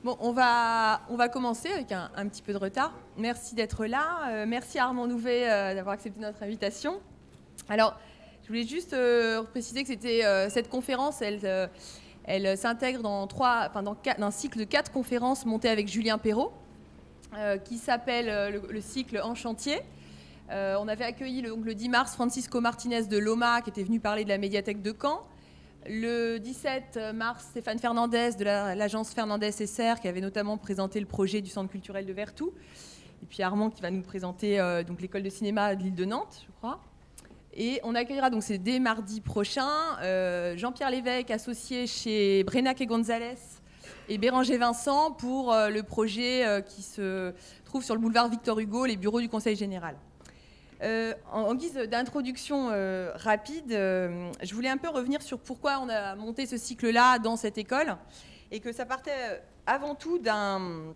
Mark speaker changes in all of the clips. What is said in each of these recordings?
Speaker 1: Bon, on va commencer avec un petit peu de retard. Merci d'être là. Merci à Armand Nouvet d'avoir accepté notre invitation. Alors, je voulais juste préciser que cette conférence, elle s'intègre dans un cycle de 4 conférences montées avec Julien Perrault, qui s'appelle le cycle En chantier. On avait accueilli le 10 mars Francisco Martinez de Loma, qui était venu parler de la médiathèque de Caen. Le 17 mars, Stéphane Fernandez de l'agence Fernandez SR, qui avait notamment présenté le projet du centre culturel de Vertou. Et puis Armand qui va nous présenter donc l'école de cinéma de l'île de Nantes, je crois. Et on accueillera, donc c'est dès mardi prochain, Jean-Pierre Lévesque, associé chez Brenac et Gonzalez, et Béranger Vincent pour le projet qui se trouve sur le boulevard Victor Hugo, les bureaux du Conseil général. En guise d'introduction rapide, je voulais un peu revenir sur pourquoi on a monté ce cycle-là dans cette école, et que ça partait avant tout d'un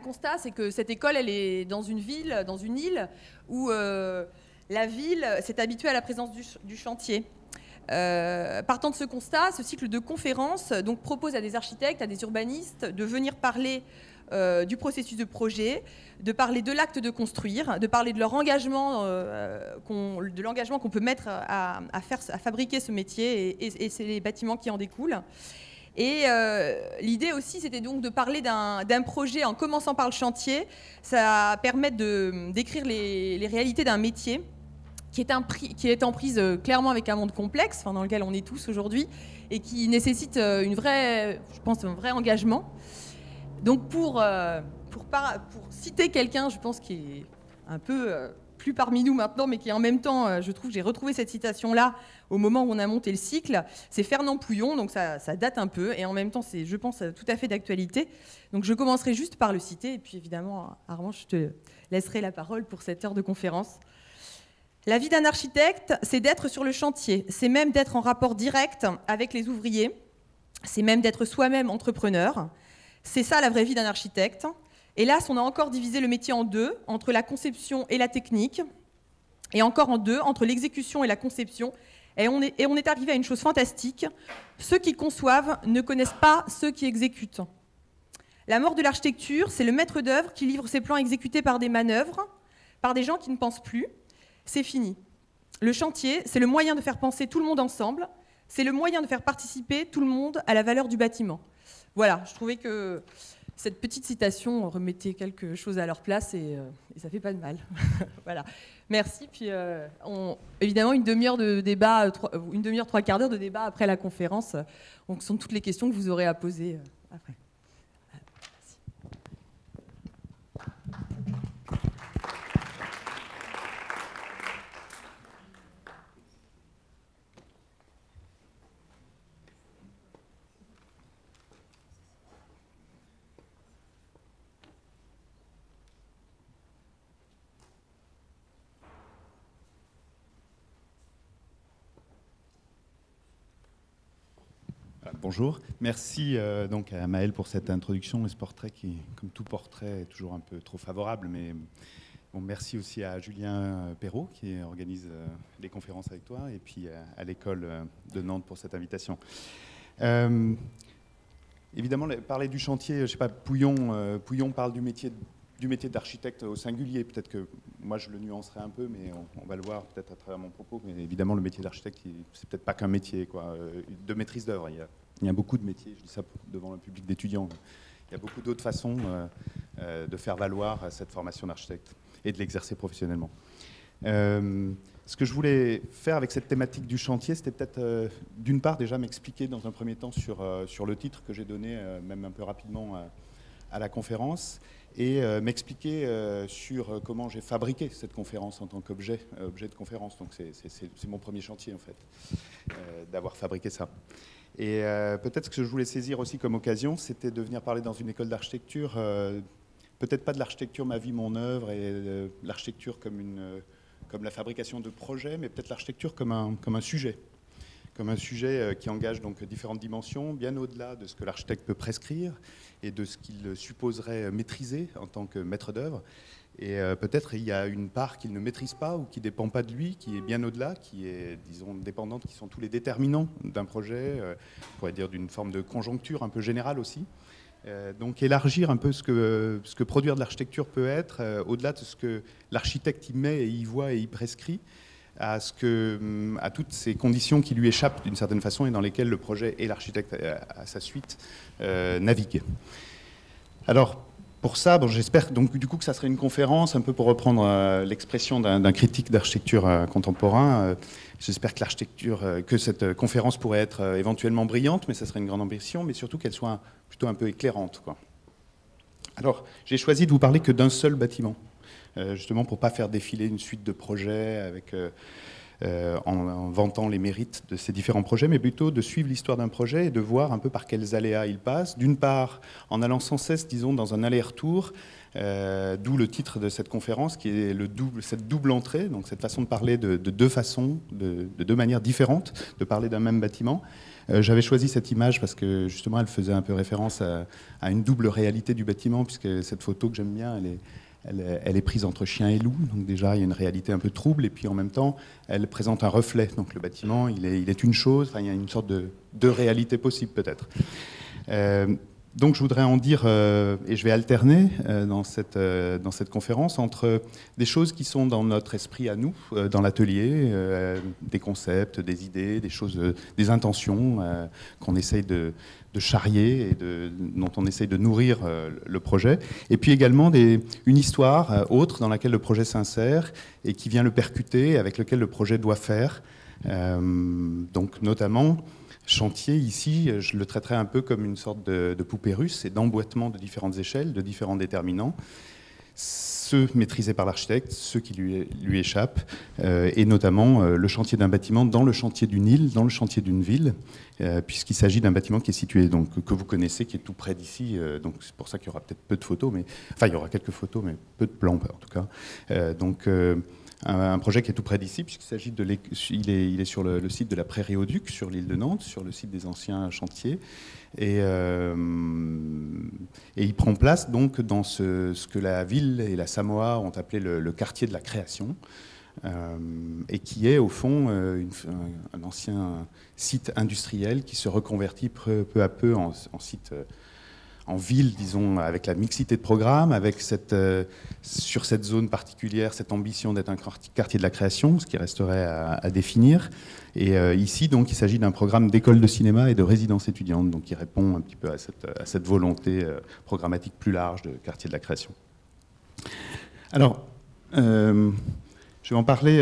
Speaker 1: constat, c'est que cette école, elle est dans une ville, dans une île, où la ville s'est habituée à la présence du chantier. Partant de ce constat, ce cycle de conférences donc, propose à des architectes, à des urbanistes de venir parler du processus de projet, de parler de l'acte de construire, de parler de leur engagement, de l'engagement qu'on peut mettre à fabriquer ce métier et c'est les bâtiments qui en découlent. Et l'idée aussi, c'était donc de parler d'un projet en commençant par le chantier. Ça permet de décrire les réalités d'un métier qui est en prise clairement avec un monde complexe, dans lequel on est tous aujourd'hui, et qui nécessite un vrai engagement. Donc pour citer quelqu'un, je pense, qui est un peu plus parmi nous maintenant, mais qui en même temps, je trouve, j'ai retrouvé cette citation-là au moment où on a monté le cycle, c'est Fernand Pouillon, donc ça date un peu, et en même temps, c'est, je pense, tout à fait d'actualité. Donc je commencerai juste par le citer, et puis évidemment, Armand, je te laisserai la parole pour cette heure de conférence. La vie d'un architecte, c'est d'être sur le chantier, c'est même d'être en rapport direct avec les ouvriers, c'est même d'être soi-même entrepreneur. C'est ça la vraie vie d'un architecte. Hélas, on a encore divisé le métier en deux, entre la conception et la technique, et encore en deux, entre l'exécution et la conception. Et on est arrivé à une chose fantastique, ceux qui conçoivent ne connaissent pas ceux qui exécutent. La mort de l'architecture, c'est le maître d'œuvre qui livre ses plans exécutés par des manœuvres, par des gens qui ne pensent plus. C'est fini. Le chantier, c'est le moyen de faire penser tout le monde ensemble, c'est le moyen de faire participer tout le monde à la valeur du bâtiment. Voilà, je trouvais que cette petite citation remettait quelque chose à leur place et ça fait pas de mal. Voilà, merci. Puis évidemment, une demi-heure de débat, une demi-heure, 3/4 d'heure de débat après la conférence. Donc, ce sont toutes les questions que vous aurez à poser après.
Speaker 2: Bonjour, merci donc à Maëlle pour cette introduction et ce portrait qui, comme tout portrait, est toujours un peu trop favorable. Mais bon, merci aussi à Julien Perrault qui organise les conférences avec toi et puis à l'école de Nantes pour cette invitation. Évidemment, parler du chantier, je ne sais pas, Pouillon parle du métier d'architecte au singulier. Peut-être que moi je le nuancerai un peu, mais on va le voir peut-être à travers mon propos. Mais évidemment, le métier d'architecte, c'est peut-être pas qu'un métier, quoi, de maîtrise d'œuvre. Il y a beaucoup de métiers, je dis ça devant le public d'étudiants. Il y a beaucoup d'autres façons de faire valoir cette formation d'architecte et de l'exercer professionnellement. Ce que je voulais faire avec cette thématique du chantier, c'était peut-être d'une part déjà m'expliquer dans un premier temps sur le titre que j'ai donné, même un peu rapidement à la conférence, et m'expliquer sur comment j'ai fabriqué cette conférence en tant qu'objet de conférence. Donc c'est mon premier chantier en fait, d'avoir fabriqué ça. Et peut-être ce que je voulais saisir aussi comme occasion, c'était de venir parler dans une école d'architecture, peut-être pas de l'architecture ma vie, mon œuvre, et l'architecture comme la fabrication de projets, mais peut-être l'architecture comme un sujet. Comme un sujet qui engage donc différentes dimensions, bien au-delà de ce que l'architecte peut prescrire et de ce qu'il supposerait maîtriser en tant que maître d'œuvre. Et peut-être il y a une part qu'il ne maîtrise pas ou qui ne dépend pas de lui, qui est bien au-delà, qui est, disons, dépendante, qui sont tous les déterminants d'un projet, on pourrait dire d'une forme de conjoncture un peu générale aussi. Donc élargir un peu ce que produire de l'architecture peut être, au-delà de ce que l'architecte y met et y voit et y prescrit, à toutes ces conditions qui lui échappent d'une certaine façon et dans lesquelles le projet et l'architecte à sa suite naviguent. Alors, pour ça, j'espère donc du coup que ça serait une conférence, un peu pour reprendre l'expression d'un critique d'architecture contemporain. J'espère que cette conférence pourrait être éventuellement brillante, mais ça serait une grande ambition, mais surtout qu'elle soit plutôt un peu éclairante, quoi. Alors, j'ai choisi de vous parler que d'un seul bâtiment, justement pour ne pas faire défiler une suite de projets avec, en vantant les mérites de ces différents projets, mais plutôt de suivre l'histoire d'un projet et de voir un peu par quels aléas il passe. D'une part, en allant sans cesse, disons, dans un aller-retour, d'où le titre de cette conférence, qui est cette double entrée, donc cette façon de parler de deux façons, de deux manières différentes de parler d'un même bâtiment. J'avais choisi cette image parce que justement elle faisait un peu référence à une double réalité du bâtiment, puisque cette photo que j'aime bien, elle est prise entre chien et loup, donc déjà il y a une réalité un peu trouble, et puis en même temps elle présente un reflet, donc le bâtiment il est une chose, enfin il y a une sorte de réalité possible peut-être. Donc je voudrais en dire, et je vais alterner dans cette conférence, entre des choses qui sont dans notre esprit à nous, dans l'atelier, des concepts, des idées, des choses, des intentions qu'on essaye de charrier et dont on essaye de nourrir le projet, et puis également une histoire autre dans laquelle le projet s'insère et qui vient le percuter, avec lequel le projet doit faire, donc notamment chantier, ici, je le traiterai un peu comme une sorte de poupée russe et d'emboîtement de différentes échelles, de différents déterminants, ceux maîtrisés par l'architecte, ceux qui lui échappent, et notamment le chantier d'un bâtiment dans le chantier d'une île, dans le chantier d'une ville, puisqu'il s'agit d'un bâtiment qui est situé, donc, que vous connaissez, qui est tout près d'ici, donc c'est pour ça qu'il y aura peut-être peu de photos, enfin il y aura quelques photos, mais peu de plans en tout cas. Un projet qui est tout près d'ici, puisqu'il s'agit il est sur le site de la Prairie au Duc, sur l'île de Nantes, sur le site des anciens chantiers, et il prend place donc dans ce que la ville et la Samoa ont appelé le quartier de la création, et qui est au fond un ancien site industriel qui se reconvertit peu à peu en site en ville, disons, avec la mixité de programmes, avec sur cette zone particulière, cette ambition d'être un quartier de la création, ce qui resterait à définir. Et ici, donc, il s'agit d'un programme d'école de cinéma et de résidence étudiante, donc qui répond un petit peu à cette volonté programmatique plus large de quartier de la création. Alors, je vais en parler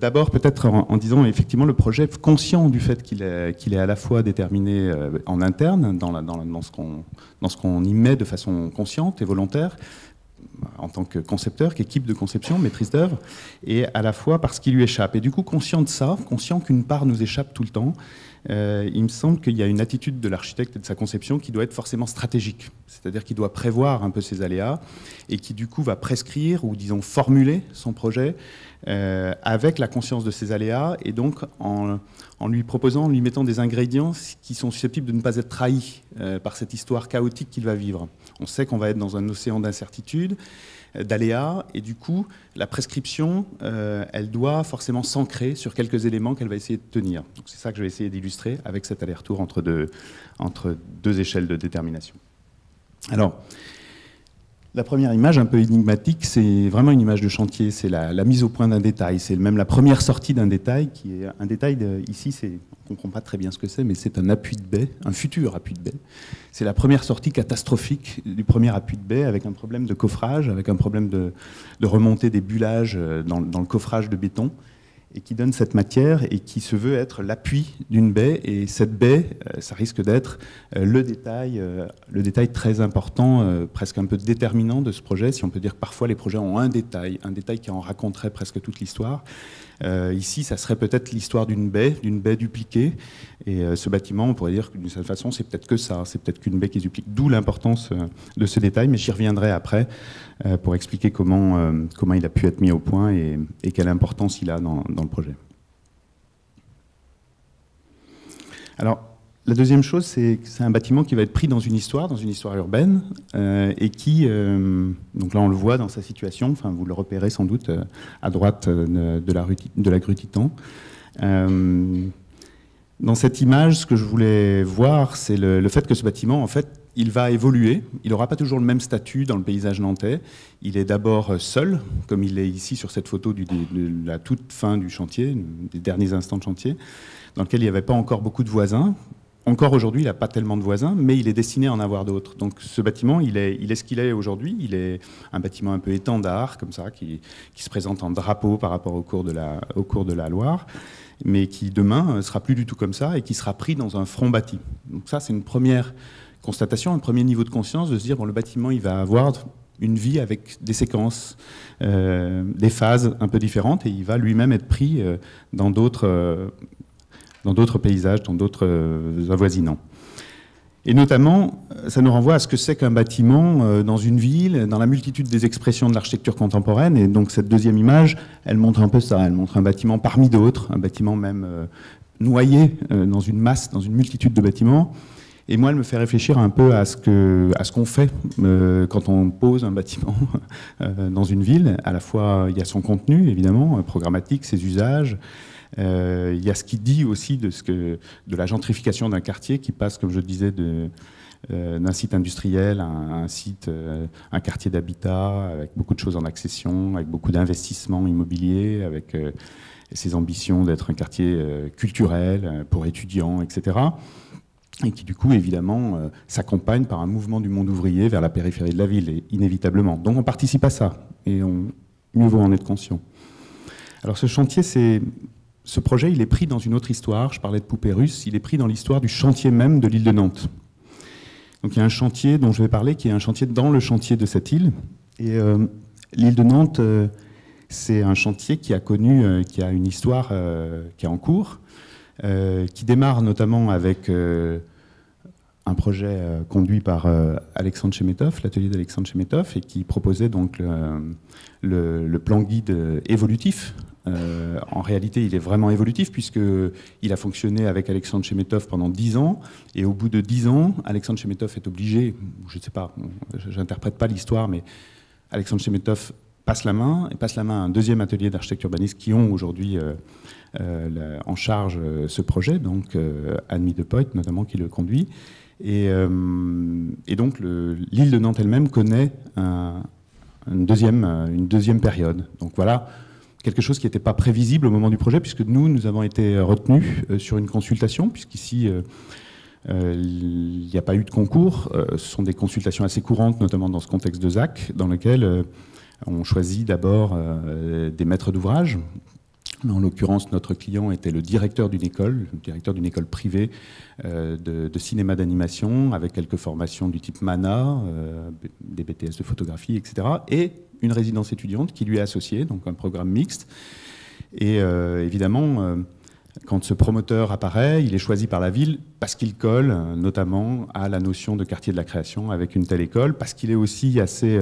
Speaker 2: d'abord peut-être en disant effectivement le projet conscient du fait qu'il est à la fois déterminé en interne, dans ce qu'on y met de façon consciente et volontaire, en tant que concepteur, qu'équipe de conception, maîtrise d'œuvre, et à la fois parce qu'il lui échappe. Et du coup, conscient de ça, conscient qu'une part nous échappe tout le temps, il me semble qu'il y a une attitude de l'architecte et de sa conception qui doit être forcément stratégique. C'est-à-dire qu'il doit prévoir un peu ses aléas et qui du coup va prescrire ou disons formuler son projet avec la conscience de ces aléas et donc en lui proposant, en lui mettant des ingrédients qui sont susceptibles de ne pas être trahis par cette histoire chaotique qu'il va vivre. On sait qu'on va être dans un océan d'incertitude, d'aléas, et du coup, la prescription, elle doit forcément s'ancrer sur quelques éléments qu'elle va essayer de tenir. Donc c'est ça que je vais essayer d'illustrer avec cet aller-retour entre deux échelles de détermination. Alors, la première image, un peu énigmatique, c'est vraiment une image de chantier, c'est la mise au point d'un détail, c'est même la première sortie d'un détail, qui est un détail, ici, on ne comprend pas très bien ce que c'est, mais c'est un appui de baie, un futur appui de baie. C'est la première sortie catastrophique du premier appui de baie, avec un problème de coffrage, avec un problème de remontée des bullages dans le coffrage de béton, et qui donne cette matière et qui se veut être l'appui d'une baie. Et cette baie, ça risque d'être le détail très important, presque un peu déterminant de ce projet. Si on peut dire que parfois les projets ont un détail qui en raconterait presque toute l'histoire. Ici, ça serait peut-être l'histoire d'une baie dupliquée. Et ce bâtiment, on pourrait dire que d'une certaine façon, c'est peut-être que ça, c'est peut-être qu'une baie qui se duplique. D'où l'importance de ce détail, mais j'y reviendrai après pour expliquer comment il a pu être mis au point et quelle importance il a dans le projet. Alors, la deuxième chose, c'est que c'est un bâtiment qui va être pris dans une histoire urbaine, et qui, donc là on le voit dans sa situation, enfin vous le repérez sans doute à droite de la grue Titan. Dans cette image, ce que je voulais voir, c'est le fait que ce bâtiment, en fait, il va évoluer. Il n'aura pas toujours le même statut dans le paysage nantais. Il est d'abord seul, comme il est ici sur cette photo de la toute fin du chantier, des derniers instants de chantier, dans lequel il n'y avait pas encore beaucoup de voisins. Encore aujourd'hui, il n'a pas tellement de voisins, mais il est destiné à en avoir d'autres. Donc ce bâtiment, il est ce qu'il est aujourd'hui. Il est un bâtiment un peu étendard, comme ça, qui se présente en drapeau par rapport au cours de la Loire, mais qui demain ne sera plus du tout comme ça et qui sera pris dans un front bâti. Donc ça, c'est une première constatation, un premier niveau de conscience de se dire, bon, le bâtiment, il va avoir une vie avec des séquences, des phases un peu différentes, et il va lui-même être pris dans d'autres paysages, dans d'autres avoisinants. Et notamment, ça nous renvoie à ce que c'est qu'un bâtiment dans une ville, dans la multitude des expressions de l'architecture contemporaine. Et donc cette deuxième image, elle montre un peu ça. Elle montre un bâtiment parmi d'autres, un bâtiment même noyé dans une masse, dans une multitude de bâtiments. Et moi, elle me fait réfléchir un peu à ce qu'on fait quand on pose un bâtiment dans une ville. À la fois, il y a son contenu, évidemment, programmatique, ses usages. Il y a ce qu'il dit aussi de la gentrification d'un quartier qui passe, comme je disais, d'un site industriel à un quartier d'habitat, avec beaucoup de choses en accession, avec beaucoup d'investissements immobiliers, avec ses ambitions d'être un quartier culturel pour étudiants, etc. Et qui, du coup, évidemment, s'accompagne par un mouvement du monde ouvrier vers la périphérie de la ville, et inévitablement. Donc on participe à ça, et mieux vaut en être conscient. Alors ce chantier, ce projet, il est pris dans une autre histoire. Je parlais de poupée russe. Il est pris dans l'histoire du chantier même de l'île de Nantes. Donc il y a un chantier dont je vais parler, qui est un chantier dans le chantier de cette île. Et l'île de Nantes, c'est un chantier qui a une histoire qui est en cours, qui démarre notamment avec un projet conduit par Alexandre Chemetov, l'atelier d'Alexandre Chemetov, et qui proposait donc le plan guide évolutif. En réalité, il est vraiment évolutif puisqu'il a fonctionné avec Alexandre Chemetov pendant 10 ans. Et au bout de 10 ans, Alexandre Chemetov est obligé, je ne sais pas, j'interprète pas l'histoire, mais Alexandre Chemetov passe la main à un deuxième atelier d'architecture urbaniste qui ont aujourd'hui en charge ce projet, donc Anne de Poit notamment qui le conduit. Et donc l'île de Nantes elle-même connaît une deuxième période. Donc voilà, quelque chose qui n'était pas prévisible au moment du projet, puisque nous avons été retenus sur une consultation, puisqu'ici, il n'y a pas eu de concours. Ce sont des consultations assez courantes, notamment dans ce contexte de ZAC, dans lequel on choisit d'abord des maîtres d'ouvrage. En l'occurrence, notre client était le directeur d'une école privée de cinéma d'animation, avec quelques formations du type MANA, des BTS de photographie, etc. Et une résidence étudiante qui lui est associée, donc un programme mixte. Et évidemment, quand ce promoteur apparaît, il est choisi par la ville parce qu'il colle notamment à la notion de quartier de la création avec une telle école, parce qu'il est aussi assez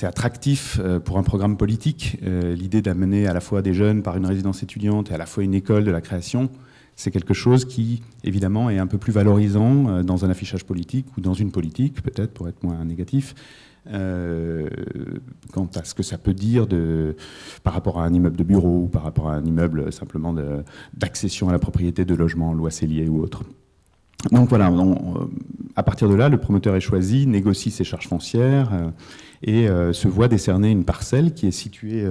Speaker 2: attractif pour un programme politique. L'idée d'amener à la fois des jeunes par une résidence étudiante et à la fois une école de la création, c'est quelque chose qui, évidemment, est un peu plus valorisant dans un affichage politique ou dans une politique, peut-être, pour être moins négatif, quant à ce que ça peut dire par rapport à un immeuble de bureau ou par rapport à un immeuble simplement d'accession à la propriété de logements, loi Cellier ou autre. Donc voilà, à partir de là, le promoteur est choisi, négocie ses charges foncières et se voit décerner une parcelle qui est située,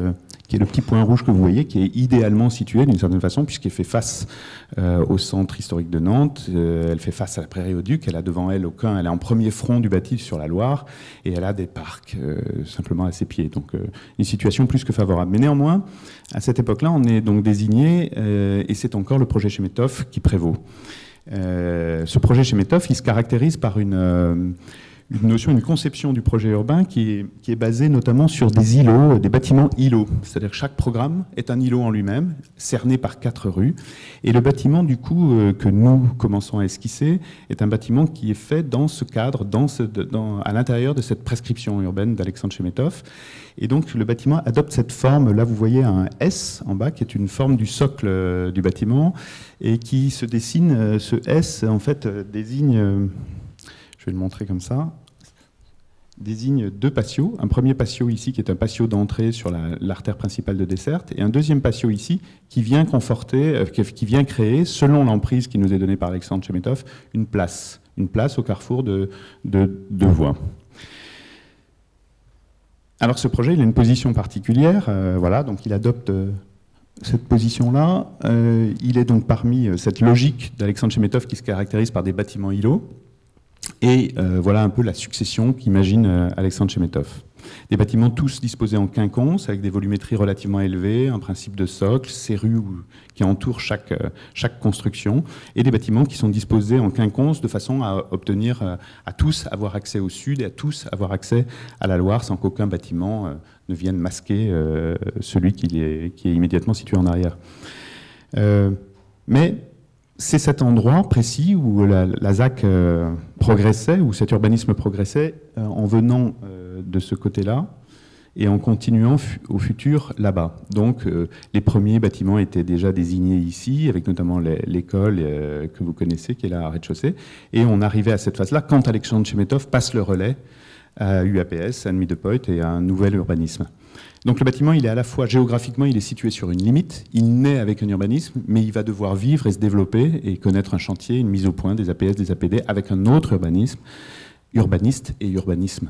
Speaker 2: qui est le petit point rouge que vous voyez, qui est idéalement située d'une certaine façon, puisqu'elle fait face au centre historique de Nantes, elle fait face à la Prairie au Duc, elle a devant elle elle est en premier front du bâti sur la Loire, et elle a des parcs simplement à ses pieds. Donc une situation plus que favorable. Mais néanmoins, à cette époque-là, on est donc désigné, et c'est encore le projet Chemetov qui prévaut. Ce projet Chemetov, il se caractérise par une conception du projet urbain qui est basée notamment sur des îlots, des bâtiments îlots. C'est-à-dire que chaque programme est un îlot en lui-même, cerné par 4 rues. Et le bâtiment, du coup, que nous commençons à esquisser, est un bâtiment qui est fait dans ce cadre, à l'intérieur de cette prescription urbaine d'Alexandre Chemetov. Et donc, le bâtiment adopte cette forme. Là, vous voyez un S en bas, qui est une forme du socle du bâtiment, et qui se dessine. Ce S, en fait, désigne... je vais le montrer comme ça. désigne deux patios. Un premier patio ici qui est un patio d'entrée sur l'artère principale de Desserte, et un deuxième patio ici qui vient conforter, qui vient créer, selon l'emprise qui nous est donnée par Alexandre Chemetov, une place au carrefour de deux voies. Alors ce projet, il a une position particulière, voilà, donc il adopte cette position-là. Il est donc parmi cette logique d'Alexandre Chemetov qui se caractérise par des bâtiments îlots. Et voilà un peu la succession qu'imagine Alexandre Chemetov. Des bâtiments tous disposés en quinconce, avec des volumétries relativement élevées, un principe de socle, ces rues qui entourent chaque construction, et des bâtiments qui sont disposés en quinconce de façon à obtenir, à tous avoir accès au sud et à tous avoir accès à la Loire sans qu'aucun bâtiment ne vienne masquer celui qui est immédiatement situé en arrière. Mais c'est cet endroit précis où la ZAC progressait, où cet urbanisme progressait, en venant de ce côté-là et en continuant au futur là-bas. Donc les premiers bâtiments étaient déjà désignés ici, avec notamment l'école que vous connaissez, qui est là à rez-de-chaussée, et on arrivait à cette phase-là quand Alexandre Chemetov passe le relais à UAPS, à Nuit de Poit et à un nouvel urbanisme. Donc le bâtiment, il est à la fois géographiquement, il est situé sur une limite, il naît avec un urbanisme, mais il va devoir vivre et se développer et connaître un chantier, une mise au point des APS, des APD, avec un autre urbanisme, urbaniste et urbanisme.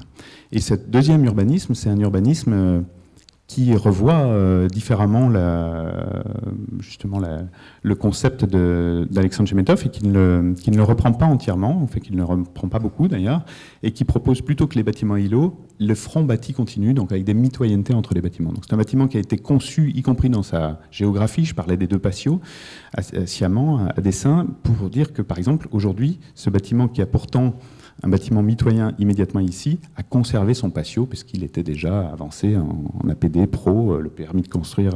Speaker 2: Et ce deuxième urbanisme, c'est un urbanisme qui revoit différemment justement le concept d'Alexandre Chemetov et qui ne le reprend pas entièrement, en fait qu'il ne le reprend pas beaucoup d'ailleurs, et qui propose plutôt que les bâtiments îlots, le front bâti continu, donc avec des mitoyennetés entre les bâtiments. Donc c'est un bâtiment qui a été conçu, y compris dans sa géographie, je parlais des deux patios, sciemment, à dessein, pour dire que par exemple aujourd'hui, ce bâtiment qui a pourtant un bâtiment mitoyen immédiatement ici a conservé son patio puisqu'il était déjà avancé en APD pro, le permis de construire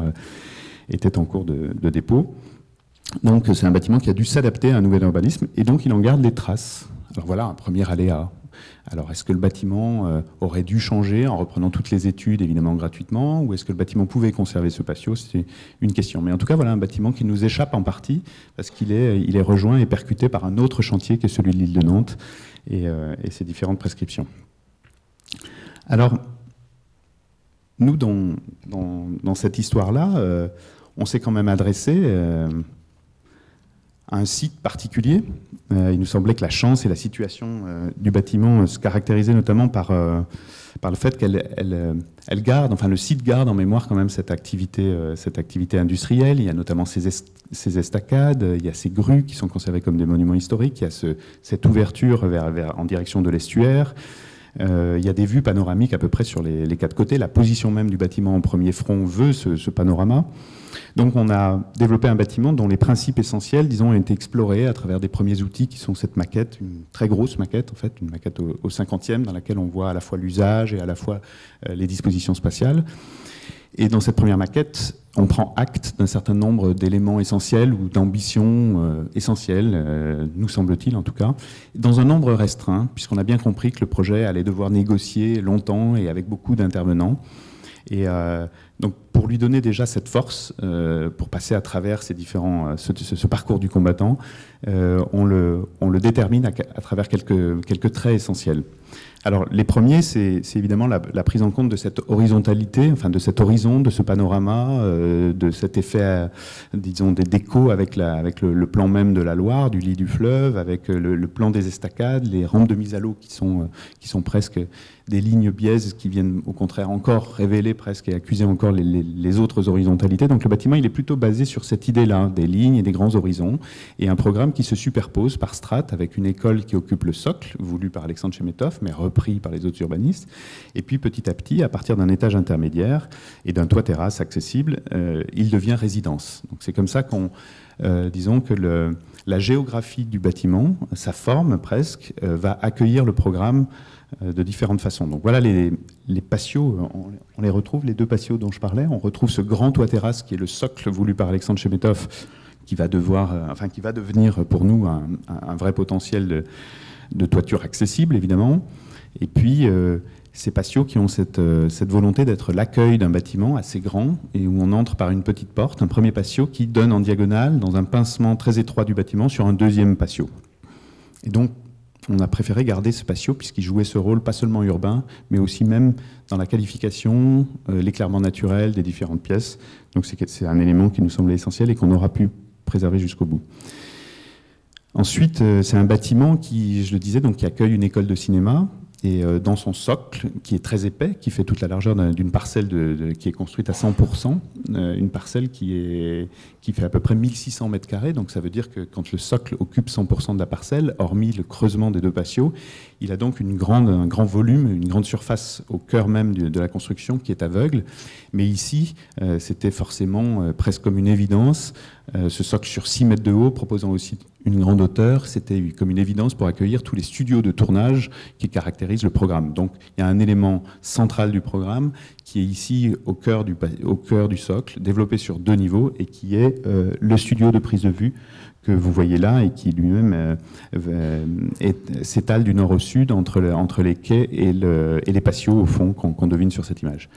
Speaker 2: était en cours de dépôt. Donc c'est un bâtiment qui a dû s'adapter à un nouvel urbanisme et donc il en garde les traces. Alors voilà un premier aléa. Alors est-ce que le bâtiment aurait dû changer en reprenant toutes les études évidemment gratuitement, ou est-ce que le bâtiment pouvait conserver ce patio? C'est une question. Mais en tout cas voilà un bâtiment qui nous échappe en partie parce qu'il est rejoint et percuté par un autre chantier qui est celui de l'île de Nantes et ses différentes prescriptions. Alors nous dans cette histoire-là, on s'est quand même adressé à un site particulier. Il nous semblait que la chance et la situation du bâtiment se caractérisaient notamment par le fait qu'elle garde, enfin le site garde en mémoire quand même cette activité industrielle. Il y a notamment ces estacades, il y a ces grues qui sont conservées comme des monuments historiques, il y a cette ouverture en direction de l'estuaire. Il y a des vues panoramiques à peu près sur les quatre côtés. La position même du bâtiment en premier front veut ce panorama. Donc on a développé un bâtiment dont les principes essentiels, disons, ont été explorés à travers des premiers outils qui sont cette maquette, une très grosse maquette en fait, une maquette au 50e dans laquelle on voit à la fois l'usage et à la fois les dispositions spatiales. Et dans cette première maquette, on prend acte d'un certain nombre d'éléments essentiels ou d'ambitions essentielles, nous semble-t-il en tout cas, dans un nombre restreint, puisqu'on a bien compris que le projet allait devoir négocier longtemps et avec beaucoup d'intervenants. Et donc pour lui donner déjà cette force, pour passer à travers ces différents, ce parcours du combattant, on le détermine à travers quelques traits essentiels. Alors les premiers, c'est évidemment la prise en compte de cette horizontalité, enfin de cet horizon, de ce panorama, de cet effet, disons, d'écho avec le plan même de la Loire, du lit du fleuve, avec le plan des estacades, les rampes de mise à l'eau qui sont presque des lignes biaises qui viennent au contraire encore révéler presque et accuser encore les autres horizontalités. Donc le bâtiment, il est plutôt basé sur cette idée-là, des lignes et des grands horizons, et un programme qui se superpose par strates avec une école qui occupe le socle, voulu par Alexandre Chemetov, mais repris par les autres urbanistes. Et puis petit à petit, à partir d'un étage intermédiaire et d'un toit terrasse accessible, il devient résidence. Donc c'est comme ça disons que la géographie du bâtiment, sa forme presque, va accueillir le programme de différentes façons. Donc voilà les patios, on les retrouve, les deux patios dont je parlais. On retrouve ce grand toit terrasse qui est le socle voulu par Alexandre Chemetov, qui va devenir pour nous un vrai potentiel de toiture accessible, évidemment. Et puis ces patios qui ont cette volonté d'être l'accueil d'un bâtiment assez grand et où on entre par une petite porte, un premier patio qui donne en diagonale, dans un pincement très étroit du bâtiment, sur un deuxième patio. Et donc, on a préféré garder ce patio puisqu'il jouait ce rôle pas seulement urbain, mais aussi même dans la qualification, l'éclairement naturel des différentes pièces. Donc c'est un élément qui nous semblait essentiel et qu'on aura pu préserver jusqu'au bout. Ensuite, c'est un bâtiment qui, je le disais, donc, qui accueille une école de cinéma. Et dans son socle, qui est très épais, qui fait toute la largeur d'une parcelle qui est construite à 100%, une parcelle qui fait à peu près 1600 mètres carrés, donc ça veut dire que quand le socle occupe 100% de la parcelle, hormis le creusement des deux patios, il a donc un grand volume, une grande surface au cœur même de la construction qui est aveugle. Mais ici, c'était forcément presque comme une évidence, ce socle sur 6 mètres de haut, proposant aussi une grande hauteur, c'était comme une évidence pour accueillir tous les studios de tournage qui caractérisent le programme. Donc il y a un élément central du programme qui est ici au cœur du socle, développé sur 2 niveaux, et qui est le studio de prise de vue que vous voyez là et qui lui-même s'étale du nord au sud entre les quais et les patios au fond qu'on devine sur cette image.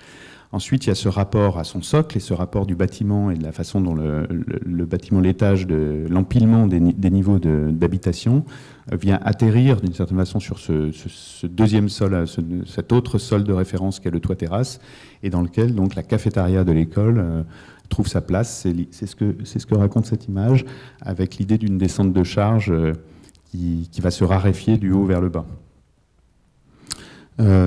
Speaker 2: Ensuite, il y a ce rapport à son socle et ce rapport du bâtiment et de la façon dont le bâtiment, l'étage, l'empilement des niveaux d'habitation vient atterrir d'une certaine façon sur ce deuxième sol, cet autre sol de référence qu'est le toit terrasse, et dans lequel donc la cafétéria de l'école trouve sa place. C'est ce que raconte cette image, avec l'idée d'une descente de charge qui va se raréfier du haut vers le bas.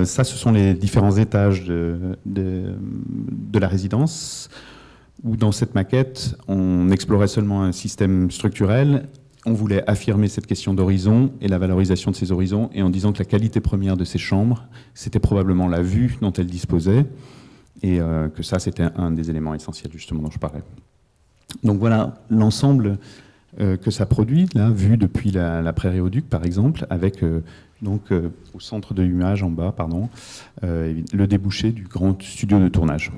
Speaker 2: Ça, ce sont les différents étages de la résidence, où dans cette maquette, on explorait seulement un système structurel. On voulait affirmer cette question d'horizon et la valorisation de ces horizons, et en disant que la qualité première de ces chambres, c'était probablement la vue dont elles disposaient, et que ça, c'était un des éléments essentiels justement dont je parlais. Donc voilà l'ensemble que ça produit, là, vu depuis la prairie au Duc, par exemple, avec donc au centre de l'image, en bas, pardon, le débouché du grand studio de tournage,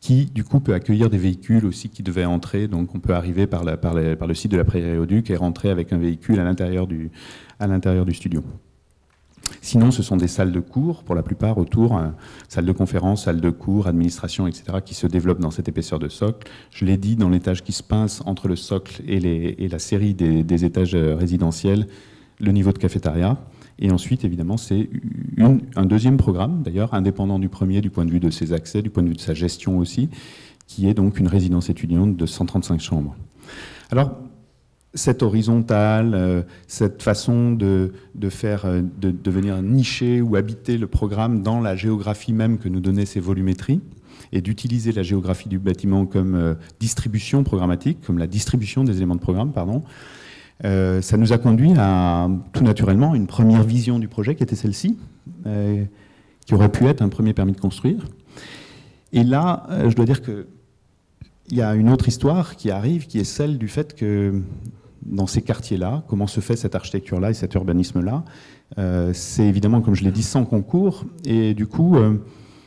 Speaker 2: qui du coup peut accueillir des véhicules aussi qui devaient entrer. Donc on peut arriver par le site de la prairie au Duc et rentrer avec un véhicule à l'intérieur du studio. Sinon, ce sont des salles de cours, pour la plupart, autour, salles de conférence, salles de cours, administration, etc., qui se développent dans cette épaisseur de socle. Je l'ai dit, dans l'étage qui se pince entre le socle et la série des étages résidentiels, le niveau de cafétéria. Et ensuite, évidemment, c'est un deuxième programme, d'ailleurs, indépendant du premier, du point de vue de ses accès, du point de vue de sa gestion aussi, qui est donc une résidence étudiante de 135 chambres. Alors, cette horizontale, cette façon de venir nicher ou habiter le programme dans la géographie même que nous donnait ces volumétries, et d'utiliser la géographie du bâtiment comme distribution programmatique, comme la distribution des éléments de programme, pardon, ça nous a conduit à, tout naturellement, une première vision du projet qui était celle-ci, qui aurait pu être un premier permis de construire. Et là, je dois dire qu'il y a une autre histoire qui arrive, qui est celle du fait que dans ces quartiers-là, comment se fait cette architecture-là et cet urbanisme-là, c'est évidemment, comme je l'ai dit, sans concours, et du coup,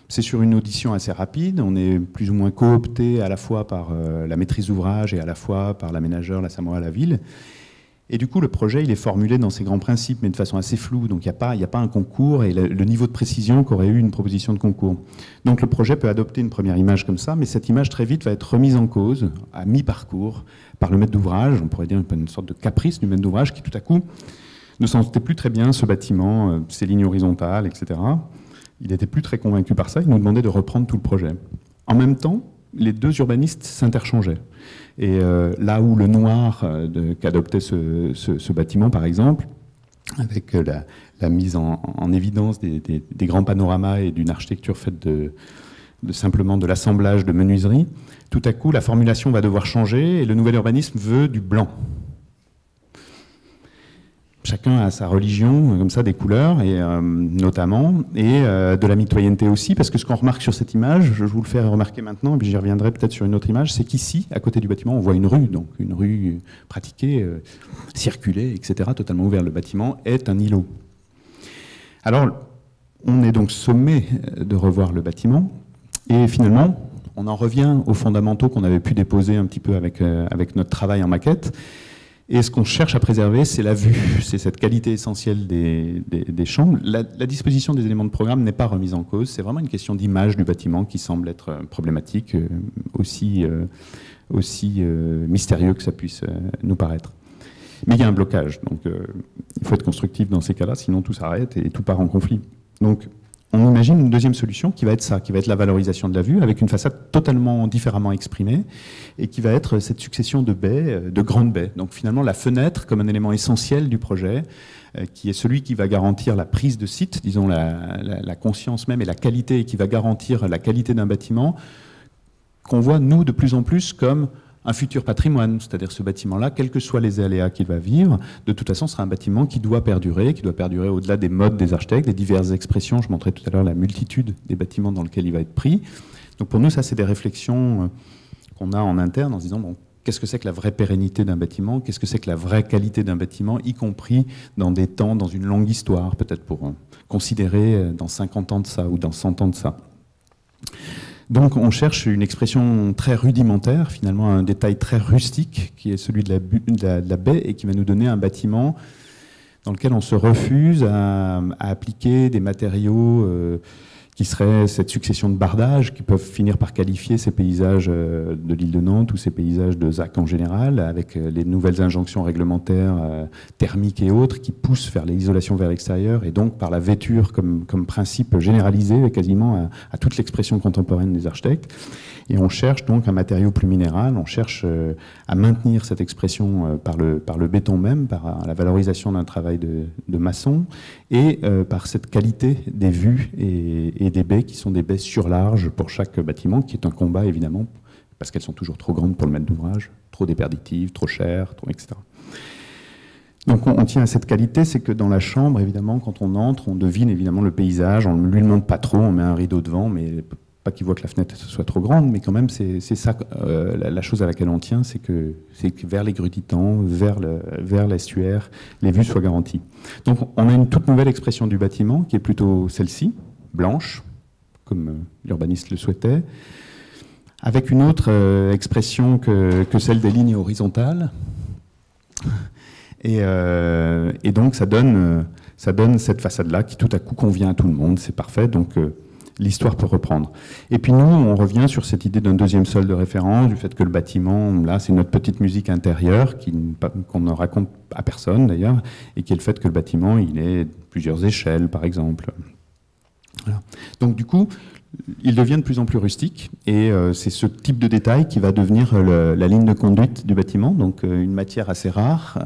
Speaker 2: c'est sur une audition assez rapide, on est plus ou moins coopté à la fois par la maîtrise d'ouvrage et à la fois par l'aménageur, la SAMOA, la ville. Et du coup, le projet, il est formulé dans ses grands principes, mais de façon assez floue. Donc, il n'y a pas un concours et le niveau de précision qu'aurait eu une proposition de concours. Donc, le projet peut adopter une première image comme ça, mais cette image, très vite, va être remise en cause, à mi-parcours, par le maître d'ouvrage. On pourrait dire une sorte de caprice du maître d'ouvrage qui, tout à coup, ne sentait plus très bien ce bâtiment, ses lignes horizontales, etc. Il n'était plus très convaincu par ça. Il nous demandait de reprendre tout le projet. En même temps, les deux urbanistes s'interchangeaient. Et là où le noir qu'adoptait ce bâtiment, par exemple, avec la mise en évidence des grands panoramas et d'une architecture faite simplement de l'assemblage de menuiseries, tout à coup, la formulation va devoir changer et le nouvel urbanisme veut du blanc. Chacun a sa religion, comme ça, des couleurs, et, notamment, et de la mitoyenneté aussi, parce que ce qu'on remarque sur cette image, je vous le fais remarquer maintenant, et puis j'y reviendrai peut-être sur une autre image, c'est qu'ici, à côté du bâtiment, on voit une rue, donc une rue pratiquée, circulée, etc., totalement ouverte. Le bâtiment est un îlot. Alors, on est donc sommé de revoir le bâtiment, et finalement, on en revient aux fondamentaux qu'on avait pu déposer un petit peu avec notre travail en maquette. Et ce qu'on cherche à préserver, c'est la vue, c'est cette qualité essentielle des chambres. La disposition des éléments de programme n'est pas remise en cause, c'est vraiment une question d'image du bâtiment qui semble être problématique, aussi mystérieux que ça puisse nous paraître. Mais il y a un blocage, donc il faut être constructif dans ces cas-là, sinon tout s'arrête et tout part en conflit. Donc on imagine une deuxième solution qui va être ça, qui va être la valorisation de la vue, avec une façade totalement différemment exprimée, et qui va être cette succession de baies, de grandes baies. Donc finalement la fenêtre comme un élément essentiel du projet, qui est celui qui va garantir la prise de site, disons la conscience même et la qualité, et qui va garantir la qualité d'un bâtiment, qu'on voit nous de plus en plus comme un futur patrimoine, c'est-à-dire ce bâtiment-là, quels que soient les aléas qu'il va vivre, de toute façon, sera un bâtiment qui doit perdurer au-delà des modes des architectes, des diverses expressions. Je montrais tout à l'heure la multitude des bâtiments dans lesquels il va être pris. Donc pour nous, ça, c'est des réflexions qu'on a en interne en se disant, bon, qu'est-ce que c'est que la vraie pérennité d'un bâtiment? Qu'est-ce que c'est que la vraie qualité d'un bâtiment, y compris dans des temps, dans une longue histoire, peut-être pour considérer dans 50 ans de ça ou dans 100 ans de ça. Donc on cherche une expression très rudimentaire, finalement un détail très rustique, qui est celui de la baie, et qui va nous donner un bâtiment dans lequel on se refuse à appliquer des matériaux qui seraient cette succession de bardages qui peuvent finir par qualifier ces paysages de l'île de Nantes ou ces paysages de ZAC en général, avec les nouvelles injonctions réglementaires thermiques et autres qui poussent vers l'isolation vers l'extérieur, et donc par la vêture comme principe généralisé quasiment à toute l'expression contemporaine des architectes. Et on cherche donc un matériau plus minéral, on cherche à maintenir cette expression par le béton même, par la valorisation d'un travail de maçon, et par cette qualité des vues et des baies qui sont des baies sur large pour chaque bâtiment, qui est un combat évidemment, parce qu'elles sont toujours trop grandes pour le maître d'ouvrage, trop déperditives, trop chères, etc. Donc on tient à cette qualité, c'est que dans la chambre, évidemment, quand on entre, on devine évidemment le paysage, on ne lui montre pas trop, on met un rideau devant, mais pas qu'il voit que la fenêtre soit trop grande, mais quand même c'est ça, la chose à laquelle on tient, c'est que vers les Grutitans, vers l'estuaire, les vues soient garanties. Donc on a une toute nouvelle expression du bâtiment, qui est plutôt celle-ci, blanche, comme l'urbaniste le souhaitait, avec une autre expression que celle des lignes horizontales. Et donc ça donne cette façade-là qui tout à coup convient à tout le monde, c'est parfait, donc l'histoire peut reprendre. Et puis nous, on revient sur cette idée d'un deuxième sol de référence, du fait que le bâtiment, là, c'est notre petite musique intérieure qu'on ne raconte à personne d'ailleurs, et qui est le fait que le bâtiment, il est plusieurs échelles, par exemple. Voilà. Donc du coup, il devient de plus en plus rustique, et c'est ce type de détail qui va devenir la ligne de conduite du bâtiment, donc une matière assez rare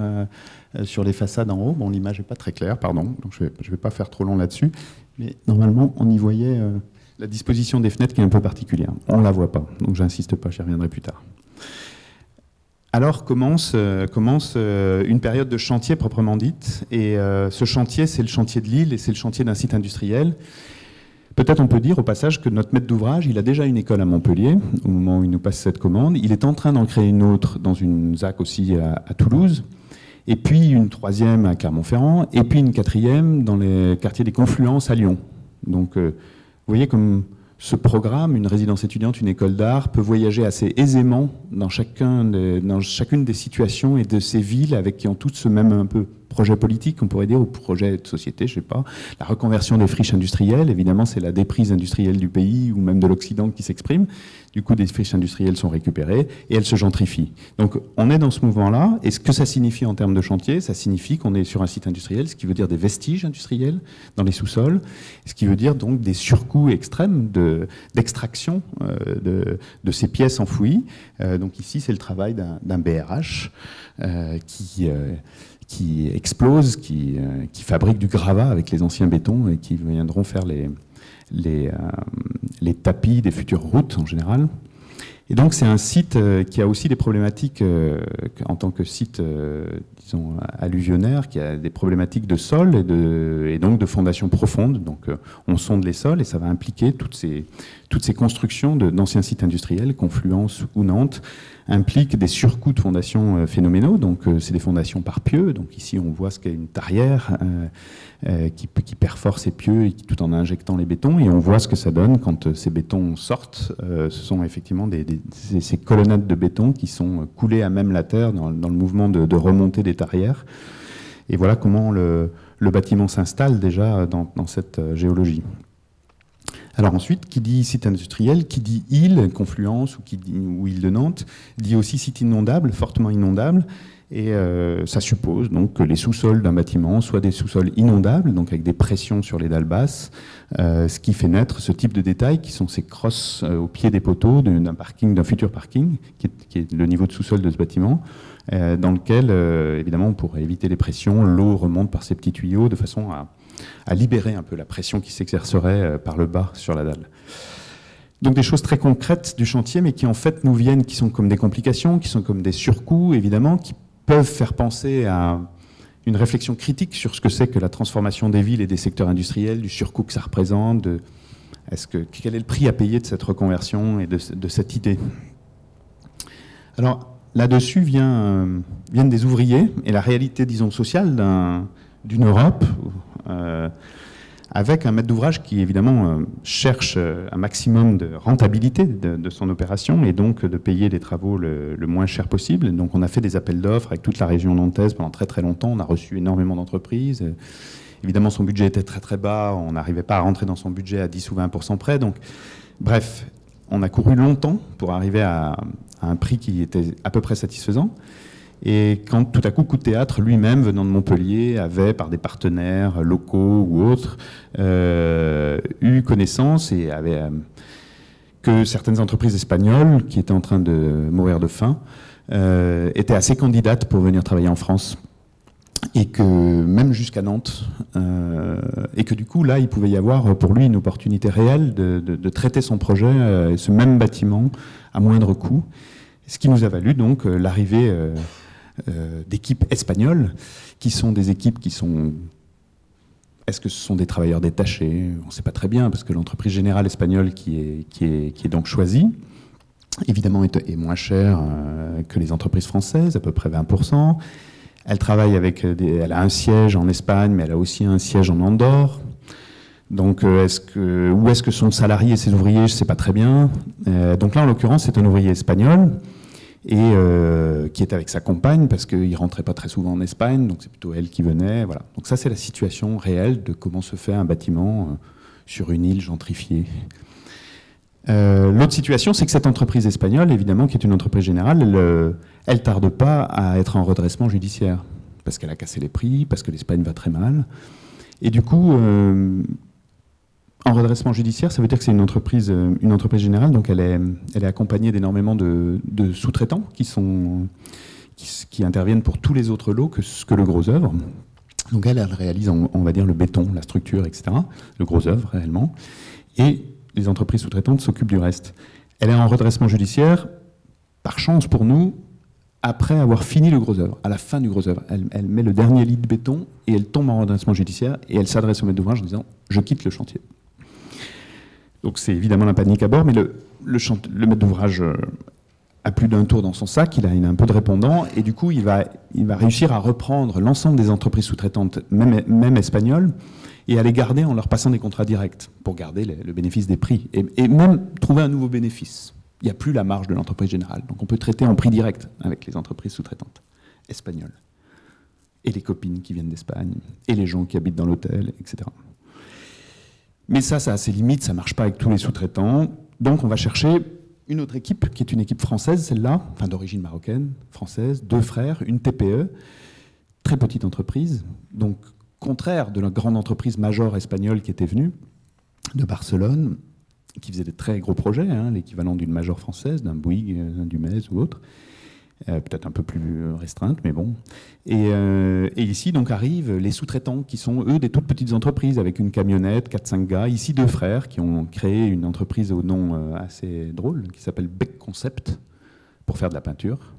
Speaker 2: sur les façades en haut. Bon, l'image n'est pas très claire, pardon, donc je vais pas faire trop long là-dessus, mais normalement, on y voyait la disposition des fenêtres qui est un peu particulière. On ne la voit pas, donc j'insiste pas, j'y reviendrai plus tard. Alors commence une période de chantier proprement dite, et ce chantier, c'est le chantier de Lille, et c'est le chantier d'un site industriel. Peut-être on peut dire au passage que notre maître d'ouvrage, il a déjà une école à Montpellier, au moment où il nous passe cette commande. Il est en train d'en créer une autre dans une ZAC aussi à Toulouse, et puis une troisième à Clermont-Ferrand, et puis une quatrième dans les quartiers des Confluences à Lyon. Donc vous voyez comme ce programme, une résidence étudiante, une école d'art, peut voyager assez aisément dans chacune des situations et de ces villes qui ont toutes ce même un peu projet politique, on pourrait dire, ou projet de société, je ne sais pas. La reconversion des friches industrielles, évidemment, c'est la déprise industrielle du pays ou même de l'Occident qui s'exprime. Du coup, des friches industrielles sont récupérées et elles se gentrifient. Donc, on est dans ce mouvement-là. Et ce que ça signifie en termes de chantier, ça signifie qu'on est sur un site industriel, ce qui veut dire des vestiges industriels dans les sous-sols, ce qui veut dire donc des surcoûts extrêmes d'extraction de ces pièces enfouies. Donc ici, c'est le travail d'un BRH qui explose, qui fabrique du gravat avec les anciens bétons et qui viendront faire les tapis des futures routes en général. Et donc c'est un site qui a aussi des problématiques en tant que site disons alluvionnaire, qui a des problématiques de sol et donc de fondation profonde. Donc on sonde les sols et ça va impliquer toutes ces constructions d'anciens sites industriels, Confluence ou Nantes, impliquent des surcoûts de fondations phénoménaux. Donc c'est des fondations par pieux. Donc ici on voit ce qu'est une tarière qui perfore ces pieux tout en injectant les bétons, et on voit ce que ça donne quand ces bétons sortent. Ce sont effectivement ces colonnades de béton qui sont coulées à même la terre dans le mouvement de remontée des tarières. Et voilà comment le bâtiment s'installe déjà dans cette géologie. Alors ensuite, qui dit site industriel, qui dit île, Confluence ou île de Nantes, dit aussi site inondable, fortement inondable. Et ça suppose donc que les sous-sols d'un bâtiment soient des sous-sols inondables, donc avec des pressions sur les dalles basses, ce qui fait naître ce type de détails qui sont ces crosses au pied des poteaux d'un parking, d'un futur parking, qui est le niveau de sous-sol de ce bâtiment, dans lequel, évidemment, pour éviter les pressions, l'eau remonte par ces petits tuyaux de façon à libérer un peu la pression qui s'exercerait par le bas sur la dalle. Donc des choses très concrètes du chantier, mais qui en fait nous viennent, qui sont comme des complications, qui sont comme des surcoûts, évidemment, qui peuvent faire penser à une réflexion critique sur ce que c'est que la transformation des villes et des secteurs industriels, du surcoût que ça représente, quel est le prix à payer de cette reconversion et de cette idée. Alors là-dessus viennent des ouvriers et la réalité, disons, sociale d'une Europe avec un maître d'ouvrage qui, évidemment, cherche un maximum de rentabilité de son opération et donc de payer les travaux le moins cher possible. Donc on a fait des appels d'offres avec toute la région nantaise pendant très très longtemps. On a reçu énormément d'entreprises. Évidemment, son budget était très très bas. On n'arrivait pas à rentrer dans son budget à 10 ou 20% près. Donc, bref, on a couru longtemps pour arriver à un prix qui était à peu près satisfaisant. Et quand tout à coup, Coup de Théâtre lui-même, venant de Montpellier, avait, par des partenaires locaux ou autres, eu connaissance et avait que certaines entreprises espagnoles, qui étaient en train de mourir de faim, étaient assez candidates pour venir travailler en France. Et que même jusqu'à Nantes, et que du coup, là, il pouvait y avoir pour lui une opportunité réelle de traiter son projet, ce même bâtiment, à moindre coût. Ce qui nous a valu donc l'arrivée d'équipes espagnoles, qui sont des équipes qui sont... Est-ce que ce sont des travailleurs détachés? On ne sait pas très bien, parce que l'entreprise générale espagnole qui est donc choisie, évidemment, est moins chère que les entreprises françaises, à peu près 20%. Elle travaille elle a un siège en Espagne, mais elle a aussi un siège en Andorre. Donc, où est-ce que sont salariés ces ouvriers? Je ne sais pas très bien. Donc là, en l'occurrence, c'est un ouvrier espagnol et qui est avec sa compagne parce qu'il ne rentrait pas très souvent en Espagne, donc c'est plutôt elle qui venait. Voilà. Donc ça, c'est la situation réelle de comment se fait un bâtiment sur une île gentrifiée. L'autre situation, c'est que cette entreprise espagnole, évidemment, qui est une entreprise générale, elle ne tarde pas à être en redressement judiciaire, parce qu'elle a cassé les prix, parce que l'Espagne va très mal. Et du coup, en redressement judiciaire, ça veut dire que c'est une entreprise générale, donc elle est accompagnée d'énormément de sous-traitants qui interviennent pour tous les autres lots que le gros œuvre. Donc elle réalise, on va dire, le béton, la structure, etc., le gros œuvre réellement. Et les entreprises sous-traitantes s'occupent du reste. Elle est en redressement judiciaire, par chance pour nous, après avoir fini le gros œuvre, à la fin du gros œuvre. Elle met le dernier lit de béton et elle tombe en redressement judiciaire et elle s'adresse au maître d'ouvrage en disant « je quitte le chantier ». Donc c'est évidemment la panique à bord, mais le maître d'ouvrage a plus d'un tour dans son sac, il a un peu de répondants, et du coup il va réussir à reprendre l'ensemble des entreprises sous-traitantes, même espagnoles, et à les garder en leur passant des contrats directs, pour garder le bénéfice des prix, et même trouver un nouveau bénéfice. Il n'y a plus la marge de l'entreprise générale, donc on peut traiter en prix direct avec les entreprises sous-traitantes espagnoles, et les copines qui viennent d'Espagne, et les gens qui habitent dans l'hôtel, etc. Mais ça a ses limites, ça ne marche pas avec tous les sous-traitants. Donc on va chercher une autre équipe, qui est une équipe française, celle-là, enfin d'origine marocaine, française, 2 frères, une TPE, très petite entreprise, donc contraire de la grande entreprise Major espagnole qui était venue de Barcelone, qui faisait des très gros projets, l'équivalent d'une Major française, d'un Bouygues, d'un Dumez ou autre. Peut-être un peu plus restreinte, mais bon. Et ici, donc, arrivent les sous-traitants, qui sont, eux, des toutes petites entreprises, avec une camionnette, 4-5 gars. Ici, 2 frères qui ont créé une entreprise au nom assez drôle, qui s'appelle Beck Concept, pour faire de la peinture,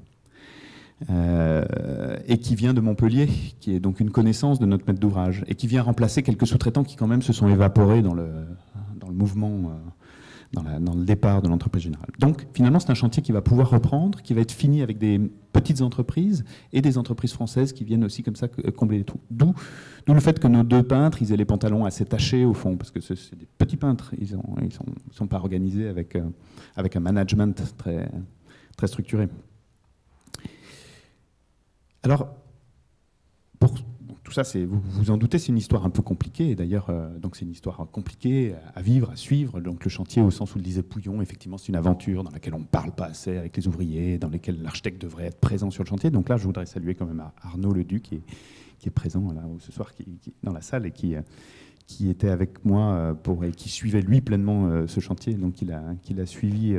Speaker 2: et qui vient de Montpellier, qui est donc une connaissance de notre maître d'ouvrage, et qui vient remplacer quelques sous-traitants qui, quand même, se sont évaporés dans le mouvement... dans le départ de l'entreprise générale. Donc, finalement, c'est un chantier qui va pouvoir reprendre, qui va être fini avec des petites entreprises et des entreprises françaises qui viennent aussi comme ça combler les trous. D'où le fait que nos 2 peintres, ils aient les pantalons assez tachés au fond, parce que c'est des petits peintres, ils sont pas organisés avec un management très, très structuré. Alors, pour tout tout ça, vous vous en doutez, c'est une histoire un peu compliquée. Et d'ailleurs, donc c'est une histoire compliquée à vivre, à suivre. Donc le chantier, au sens où le disait Pouillon, effectivement, c'est une aventure dans laquelle on ne parle pas assez avec les ouvriers, dans laquelle l'architecte devrait être présent sur le chantier. Donc là, je voudrais saluer quand même Arnaud Leduc, qui est présent là, ce soir, qui dans la salle et qui était avec moi et qui suivait lui pleinement ce chantier. Donc il a suivi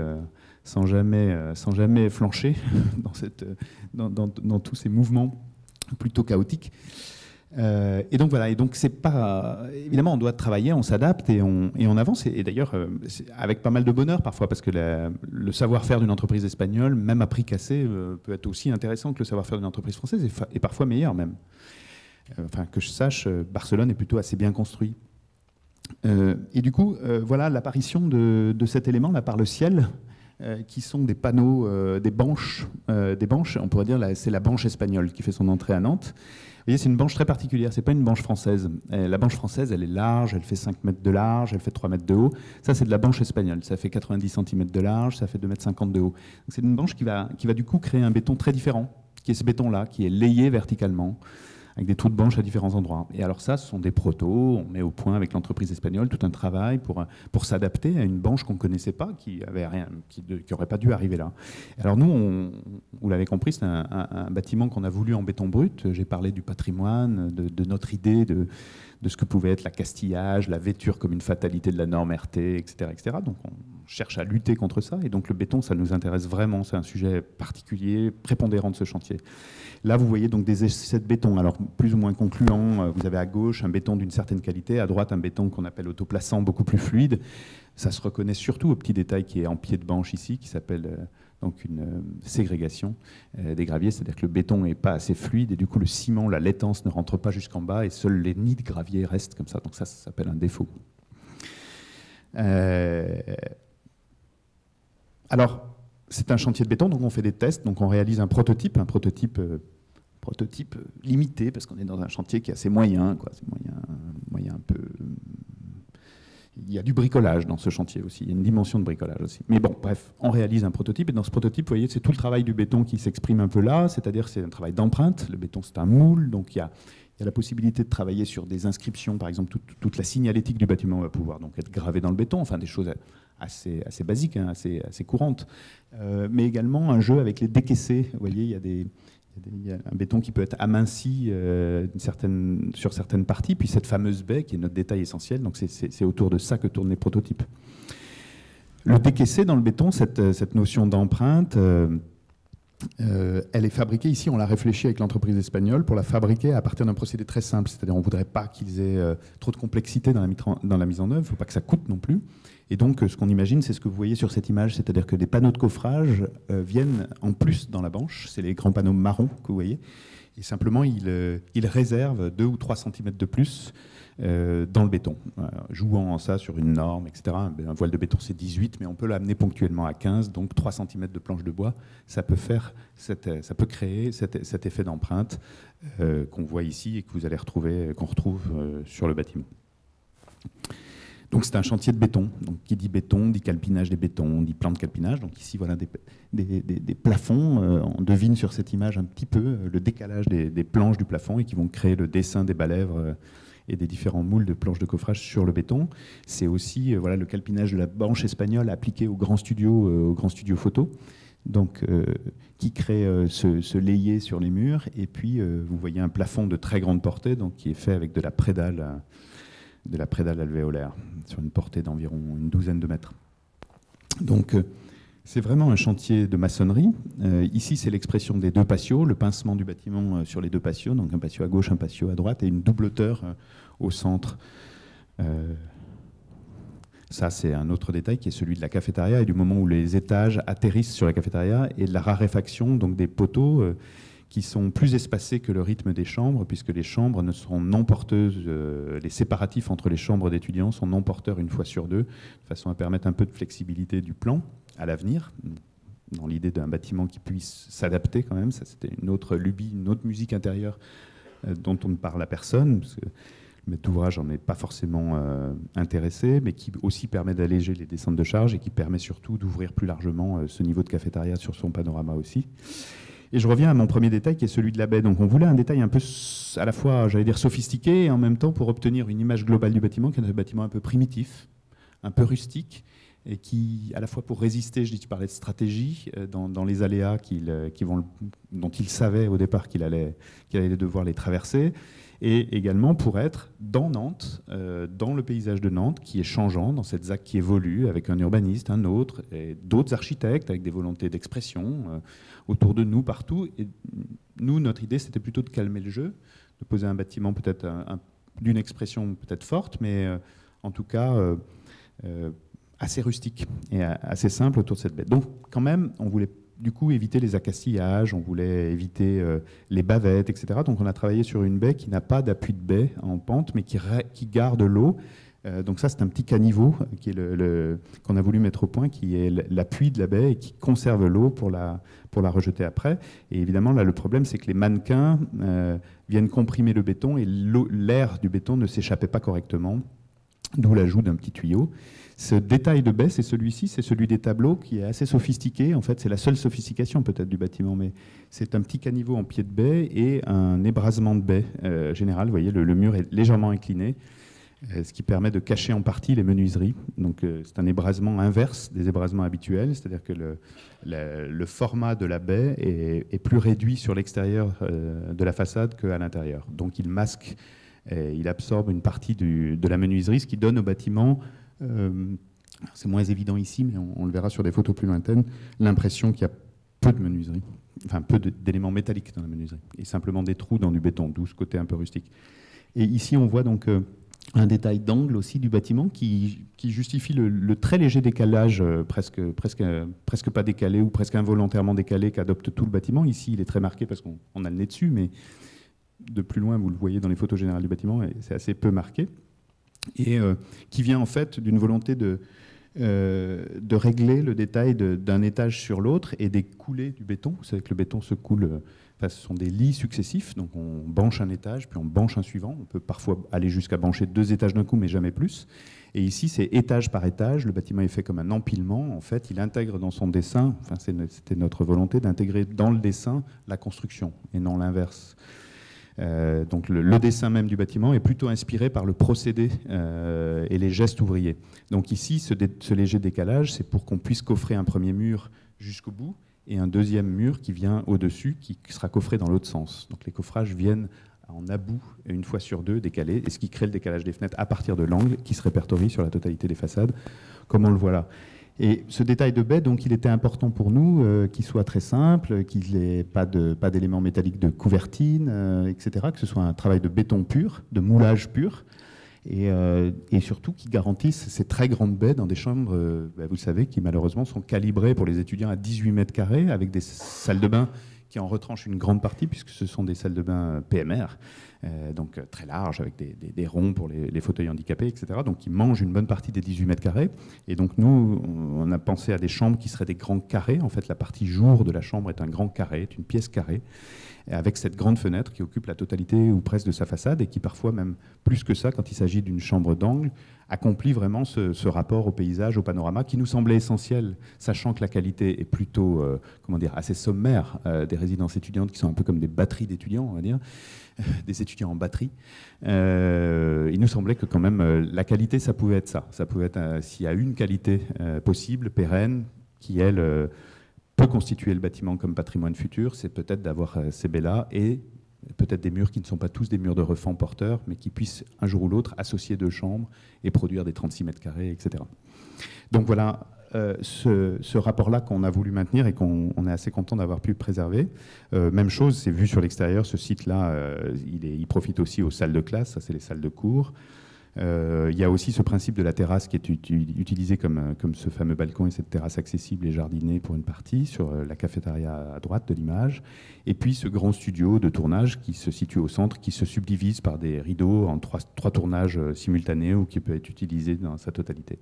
Speaker 2: sans jamais flancher dans tous ces mouvements plutôt chaotiques. Et donc voilà, et donc c'est pas évidemment on doit travailler, on s'adapte et on avance. Et d'ailleurs avec pas mal de bonheur parfois, parce que le savoir-faire d'une entreprise espagnole, même à prix cassé, peut être aussi intéressant que le savoir-faire d'une entreprise française et parfois meilleur même. Enfin que je sache, Barcelone est plutôt assez bien construit. Et du coup, voilà l'apparition de cet élément là par le ciel, qui sont des panneaux, des banches. On pourrait dire c'est la banche espagnole qui fait son entrée à Nantes. Vous voyez, c'est une banche très particulière, c'est pas une banche française. La banche française, elle est large, elle fait 5 mètres de large, elle fait 3 mètres de haut. Ça, c'est de la banche espagnole, ça fait 90 cm de large, ça fait 2,50 m de haut. C'est une banche qui va du coup créer un béton très différent, qui est ce béton-là, qui est layé verticalement, avec des trous de banche à différents endroits. Et alors ça, ce sont des protos, on met au point avec l'entreprise espagnole tout un travail pour s'adapter à une banche qu'on ne connaissait pas, qui n'aurait pas dû arriver là. Alors nous, vous l'avez compris, c'est un bâtiment qu'on a voulu en béton brut. J'ai parlé du patrimoine, de notre idée de ce que pouvait être la castillage, la vêture comme une fatalité de la norme RT, etc., etc. Donc on cherche à lutter contre ça. Et donc le béton, ça nous intéresse vraiment. C'est un sujet particulier, prépondérant de ce chantier. Là, vous voyez donc des essais de béton, alors plus ou moins concluants. Vous avez à gauche un béton d'une certaine qualité, à droite un béton qu'on appelle autoplaçant, beaucoup plus fluide. Ça se reconnaît surtout au petit détail qui est en pied de banche ici, qui s'appelle donc une ségrégation des graviers, c'est-à-dire que le béton n'est pas assez fluide et du coup le ciment, la laitance ne rentre pas jusqu'en bas et seuls les nids de gravier restent comme ça. Donc ça s'appelle un défaut. Alors, c'est un chantier de béton, donc on fait des tests, donc on réalise un prototype limité, parce qu'on est dans un chantier qui est assez moyen, quoi. C'est moyen un peu. Il y a du bricolage dans ce chantier aussi, il y a une dimension de bricolage aussi. Mais bon, bref, on réalise un prototype, et dans ce prototype, vous voyez, c'est tout le travail du béton qui s'exprime un peu là, c'est-à-dire c'est un travail d'empreinte. Le béton, c'est un moule, donc il y a la possibilité de travailler sur des inscriptions, par exemple, toute la signalétique du bâtiment va pouvoir donc être gravée dans le béton, enfin des choses assez basiques, hein, assez courantes, mais également un jeu avec les décaissés. Vous voyez, il y a un béton qui peut être aminci sur certaines parties, puis cette fameuse baie qui est notre détail essentiel, donc c'est autour de ça que tournent les prototypes. Le décaissé dans le béton, cette notion d'empreinte, elle est fabriquée ici, on l'a réfléchi avec l'entreprise espagnole pour la fabriquer à partir d'un procédé très simple, c'est-à-dire on ne voudrait pas qu'ils aient trop de complexité dans la mise en œuvre, il ne faut pas que ça coûte non plus. Et donc ce qu'on imagine, c'est ce que vous voyez sur cette image, c'est-à-dire que des panneaux de coffrage viennent en plus dans la banche, c'est les grands panneaux marrons que vous voyez, et simplement ils réservent 2 ou 3 cm de plus dans le béton, jouant en ça sur une norme, etc. Un voile de béton c'est 18, mais on peut l'amener ponctuellement à 15, donc 3 cm de planche de bois, ça peut créer cet effet d'empreinte qu'on voit ici et que vous allez qu'on retrouve sur le bâtiment. Donc c'est un chantier de béton. Donc qui dit béton dit calpinage des bétons, dit plan de calpinage. Donc ici voilà des plafonds. On devine sur cette image un petit peu le décalage des planches du plafond et qui vont créer le dessin des balèvres et des différents moules de planches de coffrage sur le béton. C'est aussi le calpinage de la banche espagnole appliqué au grand studio photo. Donc, qui crée ce layé sur les murs. Et puis vous voyez un plafond de très grande portée, donc qui est fait avec de la prédale alvéolaire, sur une portée d'environ une douzaine de mètres. Donc, c'est vraiment un chantier de maçonnerie. Ici, c'est l'expression des deux patios, le pincement du bâtiment sur les deux patios, donc un patio à gauche, un patio à droite, et une double hauteur au centre. Ça, c'est un autre détail qui est celui de la cafétéria et du moment où les étages atterrissent sur la cafétéria et de la raréfaction, donc des poteaux qui sont plus espacés que le rythme des chambres, puisque les chambres ne seront non porteuses, les séparatifs entre les chambres d'étudiants sont non porteurs une fois sur deux, de façon à permettre un peu de flexibilité du plan à l'avenir, dans l'idée d'un bâtiment qui puisse s'adapter quand même. Ça, c'était une autre lubie, une autre musique intérieure dont on ne parle à personne, parce que le maître d'ouvrage n'en est pas forcément intéressé, mais qui aussi permet d'alléger les descentes de charge et qui permet surtout d'ouvrir plus largement ce niveau de cafétéria sur son panorama aussi. Et je reviens à mon premier détail qui est celui de la baie. Donc on voulait un détail un peu à la fois, j'allais dire, sophistiqué et en même temps pour obtenir une image globale du bâtiment qui est un bâtiment un peu primitif, un peu rustique et qui, à la fois pour résister, je parlais de stratégie, dans les aléas dont il savait au départ qu'il allait devoir les traverser, et également pour être dans Nantes, dans le paysage de Nantes qui est changeant, dans cette ZAC qui évolue avec un urbaniste, un autre, et d'autres architectes avec des volontés d'expression autour de nous partout. Et nous, notre idée, c'était plutôt de calmer le jeu, de poser un bâtiment peut-être d'une expression peut-être forte, mais en tout cas assez rustique et assez simple autour de cette baie. Donc quand même, on voulait du coup éviter les accasillages, on voulait éviter les bavettes, etc. Donc on a travaillé sur une baie qui n'a pas d'appui de baie en pente, mais qui garde l'eau. Donc ça, c'est un petit caniveau qui est qu'on a voulu mettre au point, qui est l'appui de la baie et qui conserve l'eau pour la rejeter après. Et évidemment, là, le problème, c'est que les mannequins viennent comprimer le béton et l'air du béton ne s'échappait pas correctement, d'où l'ajout d'un petit tuyau. Ce détail de baie, c'est celui-ci, c'est celui des tableaux qui est assez sophistiqué. En fait, c'est la seule sophistication peut-être du bâtiment, mais c'est un petit caniveau en pied de baie et un ébrasement de baie général. Vous voyez, le mur est légèrement incliné, ce qui permet de cacher en partie les menuiseries. Donc, c'est un ébrasement inverse des ébrasements habituels, c'est-à-dire que le format de la baie est plus réduit sur l'extérieur de la façade qu'à l'intérieur. Donc, il masque, il absorbe une partie de la menuiserie, ce qui donne au bâtiment... c'est moins évident ici, mais on le verra sur des photos plus lointaines, l'impression qu'il y a peu de menuiserie, enfin peu d'éléments métalliques dans la menuiserie, et simplement des trous dans du béton, d'où ce côté un peu rustique. Et ici, on voit donc un détail d'angle aussi du bâtiment qui justifie le très léger décalage, presque pas décalé ou presque involontairement décalé qu'adopte tout le bâtiment. Ici, il est très marqué parce qu'on a le nez dessus, mais de plus loin, vous le voyez dans les photos générales du bâtiment, et c'est assez peu marqué. Et qui vient en fait d'une volonté de régler le détail d'un étage sur l'autre et des coulées du béton. Vous savez que le béton se coule, ce sont des lits successifs, donc on banche un étage, puis on banche un suivant. On peut parfois aller jusqu'à bancher 2 étages d'un coup, mais jamais plus. Et ici, c'est étage par étage. Le bâtiment est fait comme un empilement. En fait, il intègre dans son dessin, enfin, c'était notre volonté d'intégrer dans le dessin la construction et non l'inverse. Donc le dessin même du bâtiment est plutôt inspiré par le procédé et les gestes ouvriers. Donc ici, ce léger décalage, c'est pour qu'on puisse coffrer un premier mur jusqu'au bout et un deuxième mur qui vient au-dessus, qui sera coffré dans l'autre sens. Donc les coffrages viennent en about, une fois sur 2, décalés, et ce qui crée le décalage des fenêtres à partir de l'angle qui se répertorie sur la totalité des façades, comme on le voit là. Et ce détail de baie, donc, il était important pour nous qu'il soit très simple, qu'il n'ait pas d'éléments métalliques de couvertine, etc., que ce soit un travail de béton pur, de moulage pur, et surtout qu'il garantisse ces très grandes baies dans des chambres, vous le savez, qui malheureusement sont calibrées pour les étudiants à 18 mètres carrés, avec des salles de bain qui en retranchent une grande partie, puisque ce sont des salles de bain PMR, donc très larges, avec des ronds pour les fauteuils handicapés, etc. Donc qui mangent une bonne partie des 18 mètres carrés. Et donc nous, on a pensé à des chambres qui seraient des grands carrés. En fait, la partie jour de la chambre est un grand carré, est une pièce carrée, avec cette grande fenêtre qui occupe la totalité ou presque de sa façade, et qui parfois, même plus que ça, quand il s'agit d'une chambre d'angle, accomplit vraiment ce rapport au paysage, au panorama, qui nous semblait essentiel, sachant que la qualité est plutôt, assez sommaire des résidences étudiantes, qui sont un peu comme des batteries d'étudiants, on va dire, des étudiants en batterie. Il nous semblait que quand même, la qualité, ça pouvait être ça. Ça pouvait être, s'il y a une qualité possible, pérenne, qui, elle, peut constituer le bâtiment comme patrimoine futur, c'est peut-être d'avoir ces baies-là et peut-être des murs qui ne sont pas tous des murs de refend porteurs, mais qui puissent un jour ou l'autre associer 2 chambres et produire des 36 mètres carrés, etc. Donc voilà ce rapport-là qu'on a voulu maintenir et qu'on est assez content d'avoir pu préserver. Même chose, c'est vu sur l'extérieur, ce site-là, il profite aussi aux salles de classe, ça c'est les salles de cours. Il y a aussi ce principe de la terrasse qui est utilisé comme ce fameux balcon et cette terrasse accessible et jardinée pour une partie sur la cafétéria à droite de l'image. Et puis ce grand studio de tournage qui se situe au centre, qui se subdivise par des rideaux en trois tournages simultanés ou qui peut être utilisé dans sa totalité.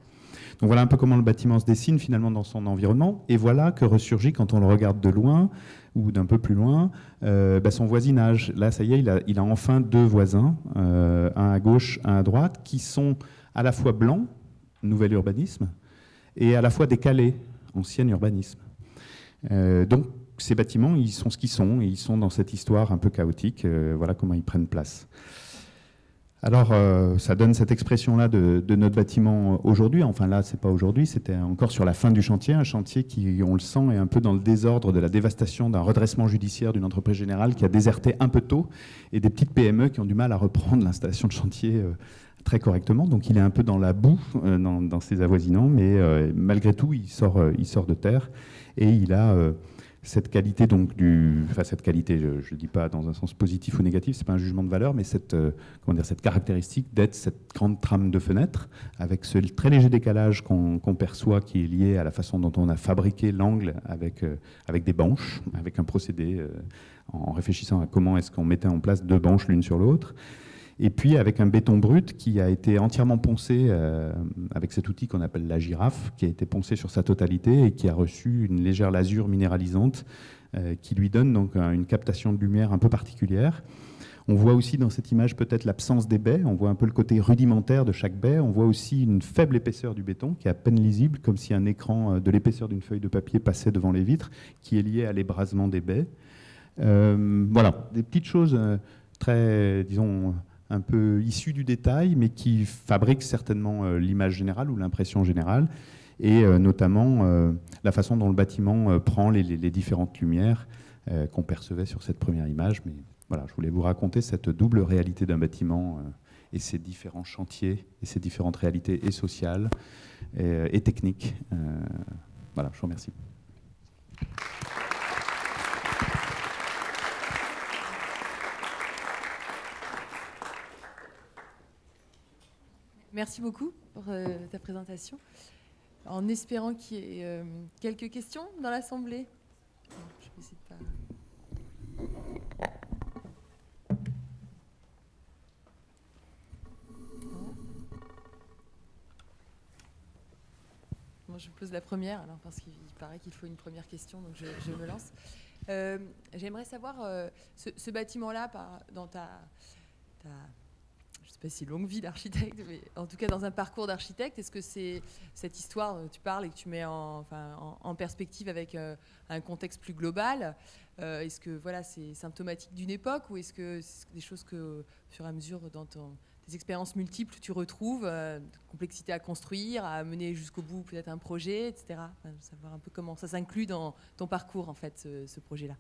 Speaker 2: Donc voilà un peu comment le bâtiment se dessine finalement dans son environnement. Et voilà que ressurgit, quand on le regarde de loin ou d'un peu plus loin, son voisinage. Là, ça y est, il a enfin 2 voisins, un à gauche, un à droite, qui sont à la fois blancs, nouvel urbanisme, et à la fois décalés, ancien urbanisme. Donc ces bâtiments, ils sont ce qu'ils sont, et ils sont dans cette histoire un peu chaotique. Voilà comment ils prennent place. Alors, ça donne cette expression-là de notre bâtiment aujourd'hui. Enfin là, c'est pas aujourd'hui, c'était encore sur la fin du chantier, un chantier qui, on le sent, est un peu dans le désordre de la dévastation d'un redressement judiciaire d'une entreprise générale qui a déserté un peu tôt, et des petites PME qui ont du mal à reprendre l'installation de chantier très correctement. Donc il est un peu dans la boue, dans ses avoisinants, mais malgré tout, il sort de terre, et il a... cette qualité, donc cette qualité, je ne le dis pas dans un sens positif ou négatif, c'est pas un jugement de valeur, mais cette caractéristique d'être cette grande trame de fenêtre, avec ce très léger décalage qu'on perçoit, qui est lié à la façon dont on a fabriqué l'angle avec des banches, avec un procédé, en réfléchissant à comment est-ce qu'on mettait en place 2 banches l'une sur l'autre. Et puis avec un béton brut qui a été entièrement poncé avec cet outil qu'on appelle la girafe, qui a été poncé sur sa totalité et qui a reçu une légère lasure minéralisante qui lui donne donc une captation de lumière un peu particulière. On voit aussi dans cette image peut-être l'absence des baies, on voit un peu le côté rudimentaire de chaque baie, on voit aussi une faible épaisseur du béton qui est à peine lisible, comme si un écran de l'épaisseur d'une feuille de papier passait devant les vitres, qui est lié à l'ébrasement des baies. Voilà, des petites choses très, disons, un peu issu du détail, mais qui fabrique certainement l'image générale ou l'impression générale, et notamment la façon dont le bâtiment prend les différentes lumières qu'on percevait sur cette première image. Mais voilà, je voulais vous raconter cette double réalité d'un bâtiment et ses différents chantiers, et ses différentes réalités et sociales et techniques. Voilà, je vous remercie.
Speaker 1: Merci beaucoup pour ta présentation. En espérant qu'il y ait quelques questions dans l'Assemblée. Je vais essayer de pas... Bon, je pose la première, alors, parce qu'il paraît qu'il faut une première question, donc je me lance. J'aimerais savoir, ce bâtiment-là, dans ta je ne sais pas si longue vie d'architecte, mais en tout cas dans un parcours d'architecte, est-ce que c'est cette histoire dont tu parles et que tu mets en perspective avec un contexte plus global, est-ce que voilà, c'est symptomatique d'une époque, ou est-ce que c'est des choses que, au fur et à mesure, dans tes expériences multiples, tu retrouves, complexité à construire, à mener jusqu'au bout peut-être un projet, etc. Enfin, savoir un peu comment ça s'inclut dans ton parcours, en fait, ce projet-là.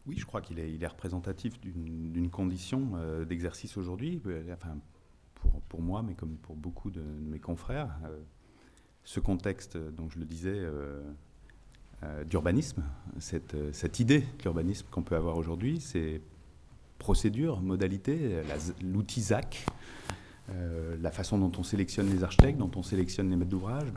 Speaker 2: Oui, je crois qu'il est représentatif d'une condition d'exercice aujourd'hui, enfin, pour moi, mais comme pour beaucoup de mes confrères. Ce contexte, donc je le disais, d'urbanisme, cette idée de l'urbanisme qu'on peut avoir aujourd'hui, c'est procédure, modalité, l'outil ZAC, la façon dont on sélectionne les architectes, dont on sélectionne les maîtres d'ouvrage,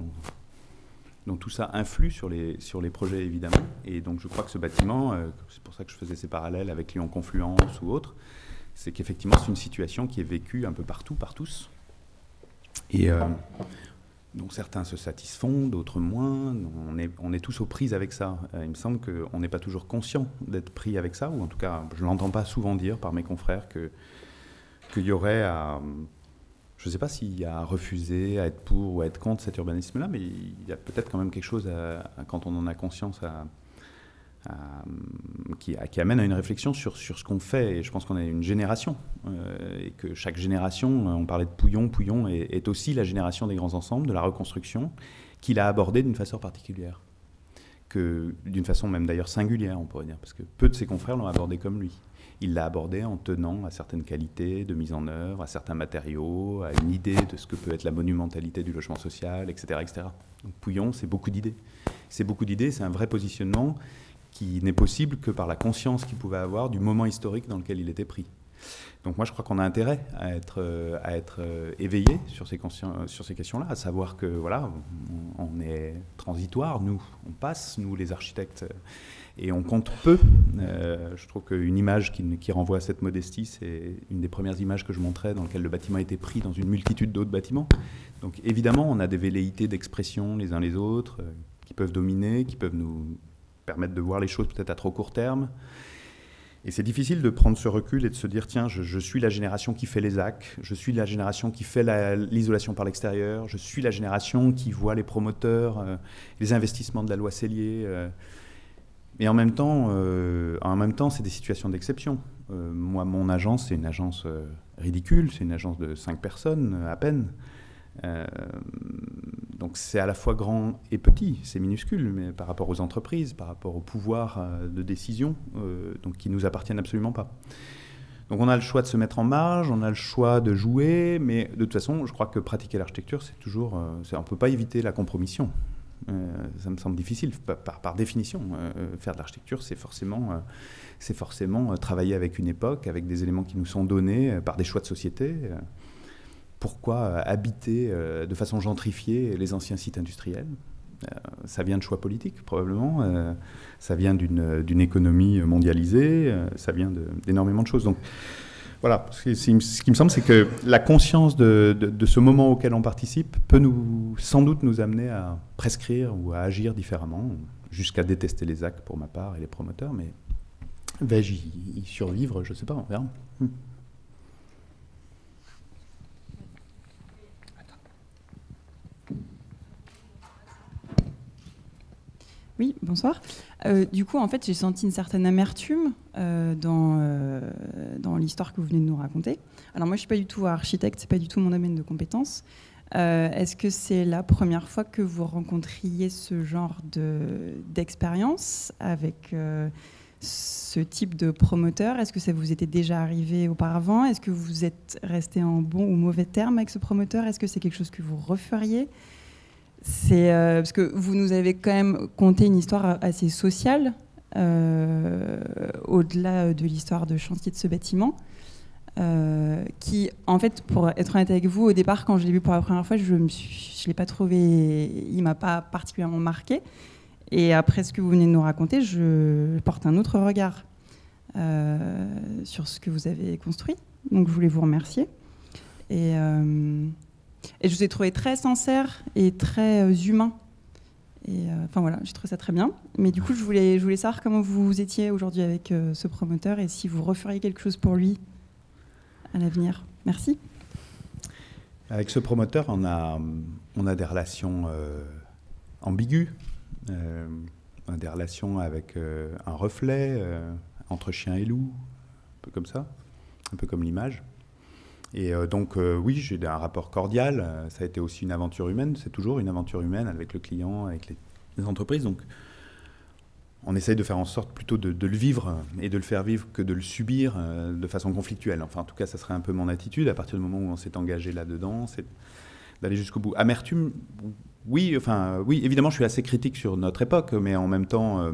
Speaker 2: donc tout ça influe sur les projets, évidemment. Et donc je crois que ce bâtiment, c'est pour ça que je faisais ces parallèles avec Lyon Confluence ou autres, c'est qu'effectivement c'est une situation qui est vécue un peu partout, par tous. Et donc certains se satisfont, d'autres moins. On est tous aux prises avec ça. Il me semble qu'on n'est pas toujours conscient d'être pris avec ça, ou en tout cas je ne l'entends pas souvent dire par mes confrères qu'il y aurait à... Je ne sais pas s'il y a à refuser, à être pour ou à être contre cet urbanisme-là, mais il y a peut-être quand même quelque chose, quand on en a conscience, qui amène à une réflexion sur ce qu'on fait. Et je pense qu'on est une génération, et que chaque génération, on parlait de Pouillon, Pouillon est aussi la génération des grands ensembles, de la reconstruction, qu'il a abordée d'une façon particulière, d'une façon même d'ailleurs singulière, on pourrait dire, parce que peu de ses confrères l'ont abordé comme lui. Il l'a abordé en tenant à certaines qualités de mise en œuvre, à certains matériaux, à une idée de ce que peut être la monumentalité du logement social, etc. etc. Donc Pouillon, c'est beaucoup d'idées. C'est un vrai positionnement qui n'est possible que par la conscience qu'il pouvait avoir du moment historique dans lequel il était pris. Donc moi, je crois qu'on a intérêt à être éveillé sur ces questions-là, à savoir que voilà, on est transitoire, nous, on passe, nous les architectes, et on compte peu. Je trouve qu'une image qui renvoie à cette modestie, c'est une des premières images que je montrais dans laquelle le bâtiment a été pris dans une multitude d'autres bâtiments. Donc évidemment, on a des velléités d'expression les uns les autres qui peuvent dominer, qui peuvent nous permettre de voir les choses peut-être à trop court terme. Et c'est difficile de prendre ce recul et de se dire, tiens, je suis la génération qui fait les ZAC, je suis la génération qui fait l'isolation par l'extérieur, je suis la génération qui voit les promoteurs, les investissements de la loi Cellier. Et en même temps, c'est des situations d'exception. Moi, mon agence, c'est une agence ridicule, c'est une agence de 5 personnes à peine. Donc c'est à la fois grand et petit, c'est minuscule, mais par rapport aux entreprises, par rapport au pouvoir de décision, donc qui nous appartiennent absolument pas. Donc on a le choix de se mettre en marge, on a le choix de jouer, mais de toute façon, je crois que pratiquer l'architecture, c'est toujours, on ne peut pas éviter la compromission. Ça me semble difficile, par définition. Faire de l'architecture, c'est forcément travailler avec une époque, avec des éléments qui nous sont donnés par des choix de société. Pourquoi habiter de façon gentrifiée les anciens sites industriels ? Ça vient de choix politiques, probablement. Ça vient d'une économie mondialisée. Ça vient d'énormément de choses. Donc, voilà. Ce qui me semble, c'est que la conscience de ce moment auquel on participe peut sans doute nous amener à prescrire ou à agir différemment, jusqu'à détester les ZAC pour ma part et les promoteurs. Mais vais-je y survivre ? Je ne sais pas, on verra.
Speaker 3: Oui, bonsoir. Du coup, en fait, j'ai senti une certaine amertume dans l'histoire que vous venez de nous raconter. Alors moi, je ne suis pas du tout architecte, ce n'est pas du tout mon domaine de compétences. Est-ce que c'est la première fois que vous rencontriez ce genre d'expérience avec ce type de promoteur? Est-ce que ça vous était déjà arrivé auparavant? Est-ce que vous êtes resté en bon ou mauvais termes avec ce promoteur? Est-ce que c'est quelque chose que vous referiez? C'est parce que vous nous avez quand même conté une histoire assez sociale, au-delà de l'histoire de chantier de ce bâtiment, qui, en fait, pour être honnête avec vous, au départ, quand je l'ai vu pour la première fois, je l'ai pas trouvé, il m'a pas particulièrement marqué. Et après ce que vous venez de nous raconter, je porte un autre regard sur ce que vous avez construit. Donc, je voulais vous remercier. Et je vous ai trouvé très sincère et très humain. Et enfin voilà, j'ai trouvé ça très bien. Mais du coup, je voulais savoir comment vous étiez aujourd'hui avec ce promoteur et si vous referiez quelque chose pour lui à l'avenir. Merci.
Speaker 2: Avec ce promoteur, on a des relations ambiguës. On a des relations avec un reflet entre chien et loup, un peu comme ça, un peu comme l'image. Et donc, oui, j'ai un rapport cordial. Ça a été aussi une aventure humaine. C'est toujours une aventure humaine avec le client, avec les entreprises. Donc, on essaye de faire en sorte plutôt de le vivre et de le faire vivre que de le subir de façon conflictuelle. Enfin, en tout cas, ça serait un peu mon attitude. À partir du moment où on s'est engagé là-dedans, c'est d'aller jusqu'au bout. Amertume, oui, évidemment, je suis assez critique sur notre époque, mais en même temps,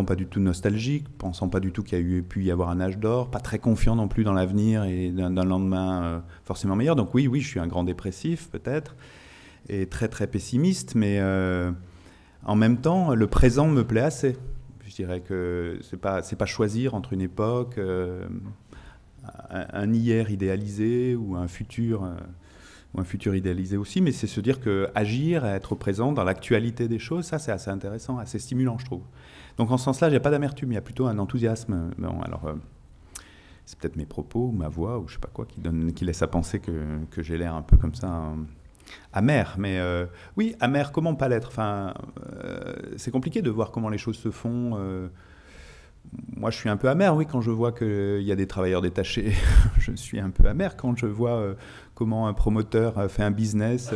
Speaker 2: pas du tout nostalgique, pensant pas du tout qu'il y a pu y avoir un âge d'or, pas très confiant non plus dans l'avenir et d'un lendemain forcément meilleur. Donc oui, je suis un grand dépressif peut-être, et très très pessimiste, mais en même temps, le présent me plaît assez. Je dirais que c'est pas choisir entre une époque, un hier idéalisé ou un futur idéalisé aussi, mais c'est se dire que agir, être présent dans l'actualité des choses, ça c'est assez intéressant, assez stimulant, je trouve. Donc en ce sens-là, il n'y a pas d'amertume, il y a plutôt un enthousiasme. Bon, alors, c'est peut-être mes propos, ou ma voix, ou je ne sais pas quoi, qui laisse à penser que j'ai l'air un peu comme ça, amer. Mais oui, amer, comment pas l'être? Enfin, c'est compliqué de voir comment les choses se font. Moi, je suis un peu amer, oui, quand je vois qu'il y a des travailleurs détachés. Je suis un peu amer quand je vois comment un promoteur fait un business,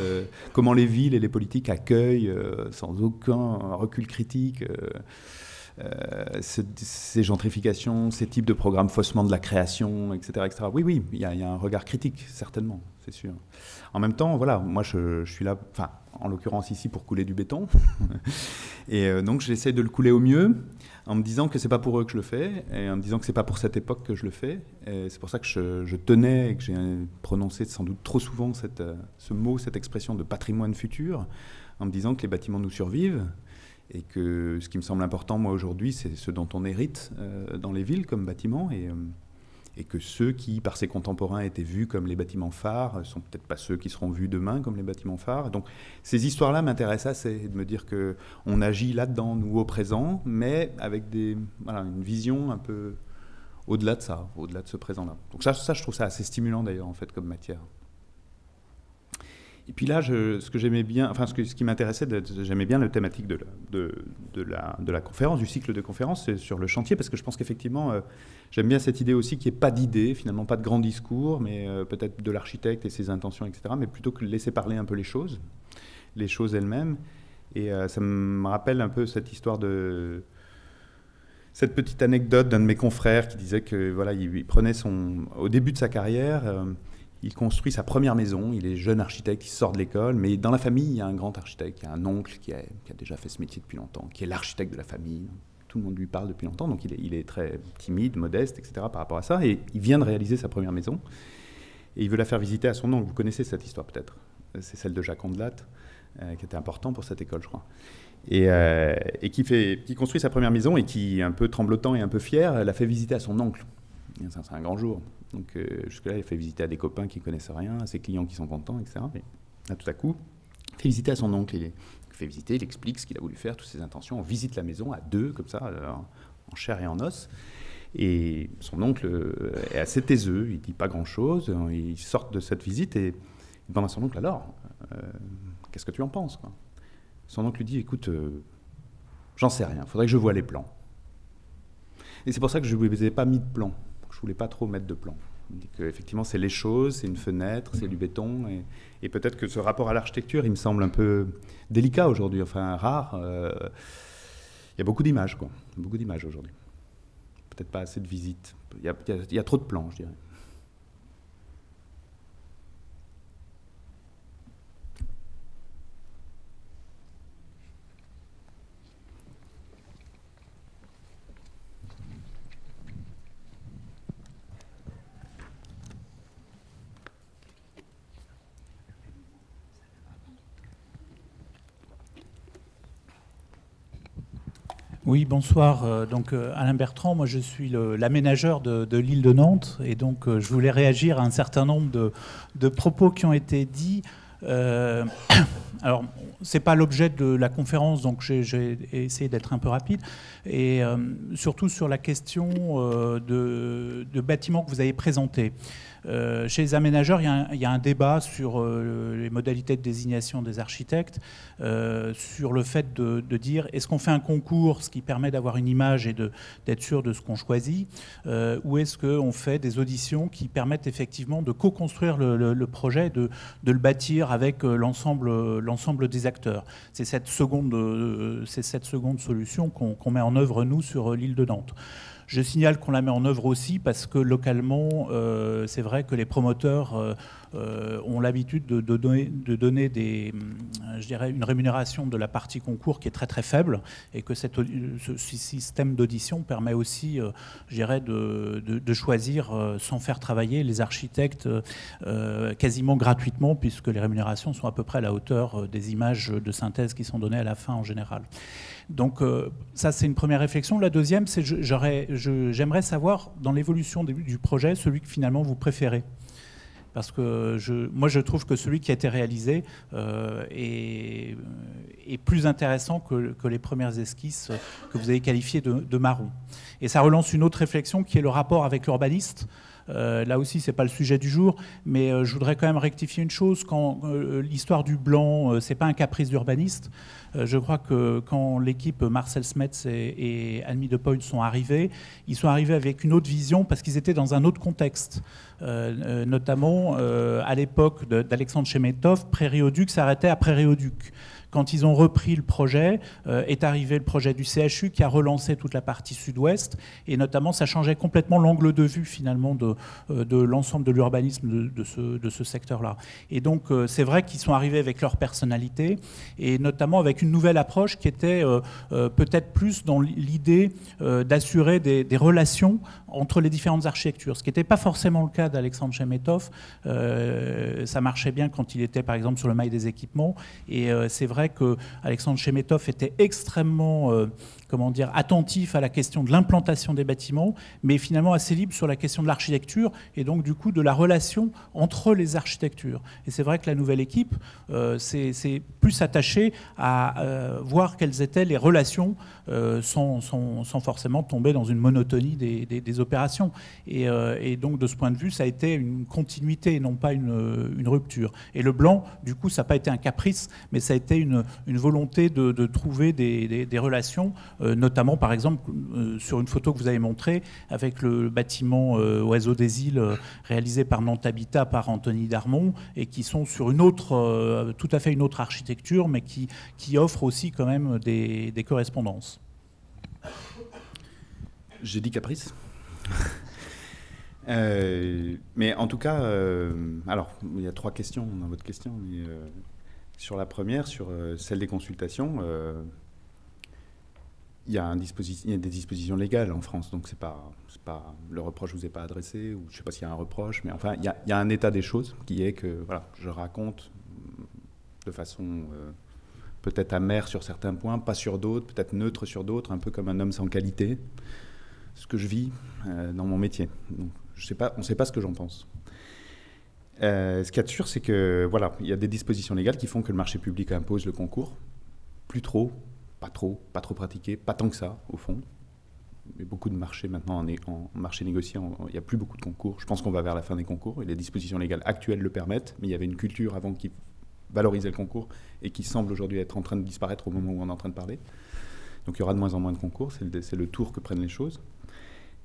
Speaker 2: comment les villes et les politiques accueillent sans aucun recul critique ces gentrifications, ces types de programmes faussement de la création, etc. etc. Oui, il y a un regard critique, certainement, c'est sûr. En même temps, voilà, moi je suis là, enfin, en l'occurrence ici pour couler du béton, et donc j'essaie de le couler au mieux, en me disant que c'est pas pour eux que je le fais, et en me disant que c'est pas pour cette époque que je le fais. Et c'est pour ça que je tenais, et que j'ai prononcé sans doute trop souvent ce mot, cette expression de patrimoine futur, en me disant que les bâtiments nous survivent, et que ce qui me semble important, moi, aujourd'hui, c'est ce dont on hérite dans les villes comme bâtiments, et que ceux qui, par ses contemporains, étaient vus comme les bâtiments phares, sont peut-être pas ceux qui seront vus demain comme les bâtiments phares. Donc, ces histoires-là m'intéressent assez, de me dire qu'on agit là-dedans, nous, au présent, mais avec une vision un peu au-delà de ça, au-delà de ce présent-là. Donc ça, je trouve ça assez stimulant d'ailleurs, en fait, comme matière. Et puis là, ce que j'aimais bien, enfin ce qui m'intéressait, j'aimais bien la thématique de la conférence, du cycle de conférences, c'est sur le chantier, parce que je pense qu'effectivement, j'aime bien cette idée aussi qu'il n'y ait pas d'idée, finalement pas de grand discours, mais peut-être de l'architecte et ses intentions, etc., mais plutôt que de laisser parler un peu les choses elles-mêmes. Et ça me rappelle un peu cette histoire cette petite anecdote d'un de mes confrères qui disait que voilà, il prenait au début de sa carrière, il construit sa première maison, il est jeune architecte, il sort de l'école, mais dans la famille, il y a un grand architecte, il y a un oncle qui a déjà fait ce métier depuis longtemps, qui est l'architecte de la famille. Tout le monde lui parle depuis longtemps, donc il est très timide, modeste, etc. par rapport à ça, et il vient de réaliser sa première maison, et il veut la faire visiter à son oncle. Vous connaissez cette histoire peut-être, c'est celle de Jacques Ondelat, qui était important pour cette école, je crois. Et qui construit sa première maison et qui, un peu tremblotant et un peu fier, la fait visiter à son oncle. C'est un grand jour. Donc jusque-là, il fait visiter à des copains qui ne connaissent rien, à ses clients qui sont contents, etc. Mais là, tout à coup, il fait visiter à son oncle. Il fait visiter, il explique ce qu'il a voulu faire, toutes ses intentions. On visite la maison à deux, comme ça, en chair et en os. Et son oncle est assez taiseux, il ne dit pas grand-chose. Il sort de cette visite et il demande à son oncle, alors, qu'est-ce que tu en penses, quoi ? Son oncle lui dit, écoute, j'en sais rien, il faudrait que je voie les plans. Et c'est pour ça que je ne vous ai pas mis de plan. Je ne voulais pas trop mettre de plan. Il dit qu'effectivement, c'est les choses, c'est une fenêtre, c'est du béton. Et peut-être que ce rapport à l'architecture, il me semble un peu délicat aujourd'hui, enfin rare. Il y a beaucoup d'images, quoi. Beaucoup d'images aujourd'hui. Peut-être pas assez de visites. Il y a trop de plans, je dirais.
Speaker 4: Oui, bonsoir. Donc Alain Bertrand, moi je suis l'aménageur de l'île de Nantes et donc je voulais réagir à un certain nombre de propos qui ont été dits. Alors, c'est pas l'objet de la conférence, donc j'ai essayé d'être un peu rapide. Et surtout sur la question de bâtiments que vous avez présentés. Chez les aménageurs, il y a un débat sur les modalités de désignation des architectes, sur le fait de dire est-ce qu'on fait un concours, ce qui permet d'avoir une image et d'être sûr de ce qu'on choisit, ou est-ce qu'on fait des auditions qui permettent effectivement de co-construire le projet, de le bâtir avec l'ensemble des acteurs. C'est cette seconde solution qu'on met en œuvre, nous, sur l'île de Nantes. Je signale qu'on la met en œuvre aussi parce que localement, c'est vrai que les promoteurs ont l'habitude de donner une rémunération de la partie concours qui est très très faible et que ce système d'audition permet aussi, de choisir sans faire travailler les architectes quasiment gratuitement puisque les rémunérations sont à peu près à la hauteur des images de synthèse qui sont données à la fin en général. Donc ça, c'est une première réflexion. La deuxième, c'est j'aimerais savoir, dans l'évolution du projet, celui que finalement vous préférez. Parce que moi, je trouve que celui qui a été réalisé est plus intéressant que les premières esquisses que vous avez qualifiées de marron. Et ça relance une autre réflexion qui est le rapport avec l'urbaniste. Là aussi, ce n'est pas le sujet du jour, mais je voudrais quand même rectifier une chose. Quand l'histoire du blanc, ce n'est pas un caprice d'urbaniste. Je crois que quand l'équipe Marcel Smets et Anne de Poyle sont arrivés, ils sont arrivés avec une autre vision parce qu'ils étaient dans un autre contexte. Notamment, à l'époque d'Alexandre Chemetov, Prairie-au-Duc s'arrêtait à Prairie-au-Duc. Quand ils ont repris le projet, est arrivé le projet du CHU qui a relancé toute la partie sud-ouest et notamment ça changeait complètement l'angle de vue finalement de l'ensemble de l'urbanisme de ce secteur-là. Et donc c'est vrai qu'ils sont arrivés avec leur personnalité et notamment avec une nouvelle approche qui était peut-être plus dans l'idée d'assurer des relations entre les différentes architectures, ce qui n'était pas forcément le cas d'Alexandre Chemetov. Ça marchait bien quand il était par exemple sur le mail des équipements et c'est vrai que Alexandre Chemetov était extrêmement comment dire, attentif à la question de l'implantation des bâtiments, mais finalement assez libre sur la question de l'architecture et donc du coup de la relation entre les architectures. Et c'est vrai que la nouvelle équipe s'est plus attachée à voir quelles étaient les relations sans forcément tomber dans une monotonie des opérations. Et donc de ce point de vue, ça a été une continuité et non pas une rupture. Et le blanc, du coup, ça n'a pas été un caprice, mais ça a été une volonté de trouver des relations, notamment par exemple sur une photo que vous avez montrée avec le bâtiment Oiseau des Îles réalisé par Nantes Habitat par Anthony Darmon et qui sont sur une autre, tout à fait une autre architecture, mais qui offre aussi quand même des correspondances.
Speaker 2: J'ai dit caprice. Mais en tout cas, alors il y a 3 questions dans votre question. Mais, sur la première, sur celle des consultations, il y a des dispositions légales en France, donc c'est pas le reproche vous est pas adressé, ou je sais pas s'il y a un reproche, mais enfin il y a un état des choses qui est que voilà, je raconte de façon peut-être amère sur certains points, pas sur d'autres, peut-être neutre sur d'autres, un peu comme un homme sans qualité, ce que je vis dans mon métier. Donc, on ne sait pas ce que j'en pense. Ce qu'il y a de sûr, c'est que voilà, il y a des dispositions légales qui font que le marché public impose le concours. Plus trop, pas trop pratiqué, pas tant que ça, au fond. Mais beaucoup de marchés maintenant, en marché négocié, il n'y a plus beaucoup de concours. Je pense qu'on va vers la fin des concours, et les dispositions légales actuelles le permettent, mais il y avait une culture avant qui valorisait le concours, et qui semble aujourd'hui être en train de disparaître au moment où on est en train de parler. Donc il y aura de moins en moins de concours, c'est le tour que prennent les choses.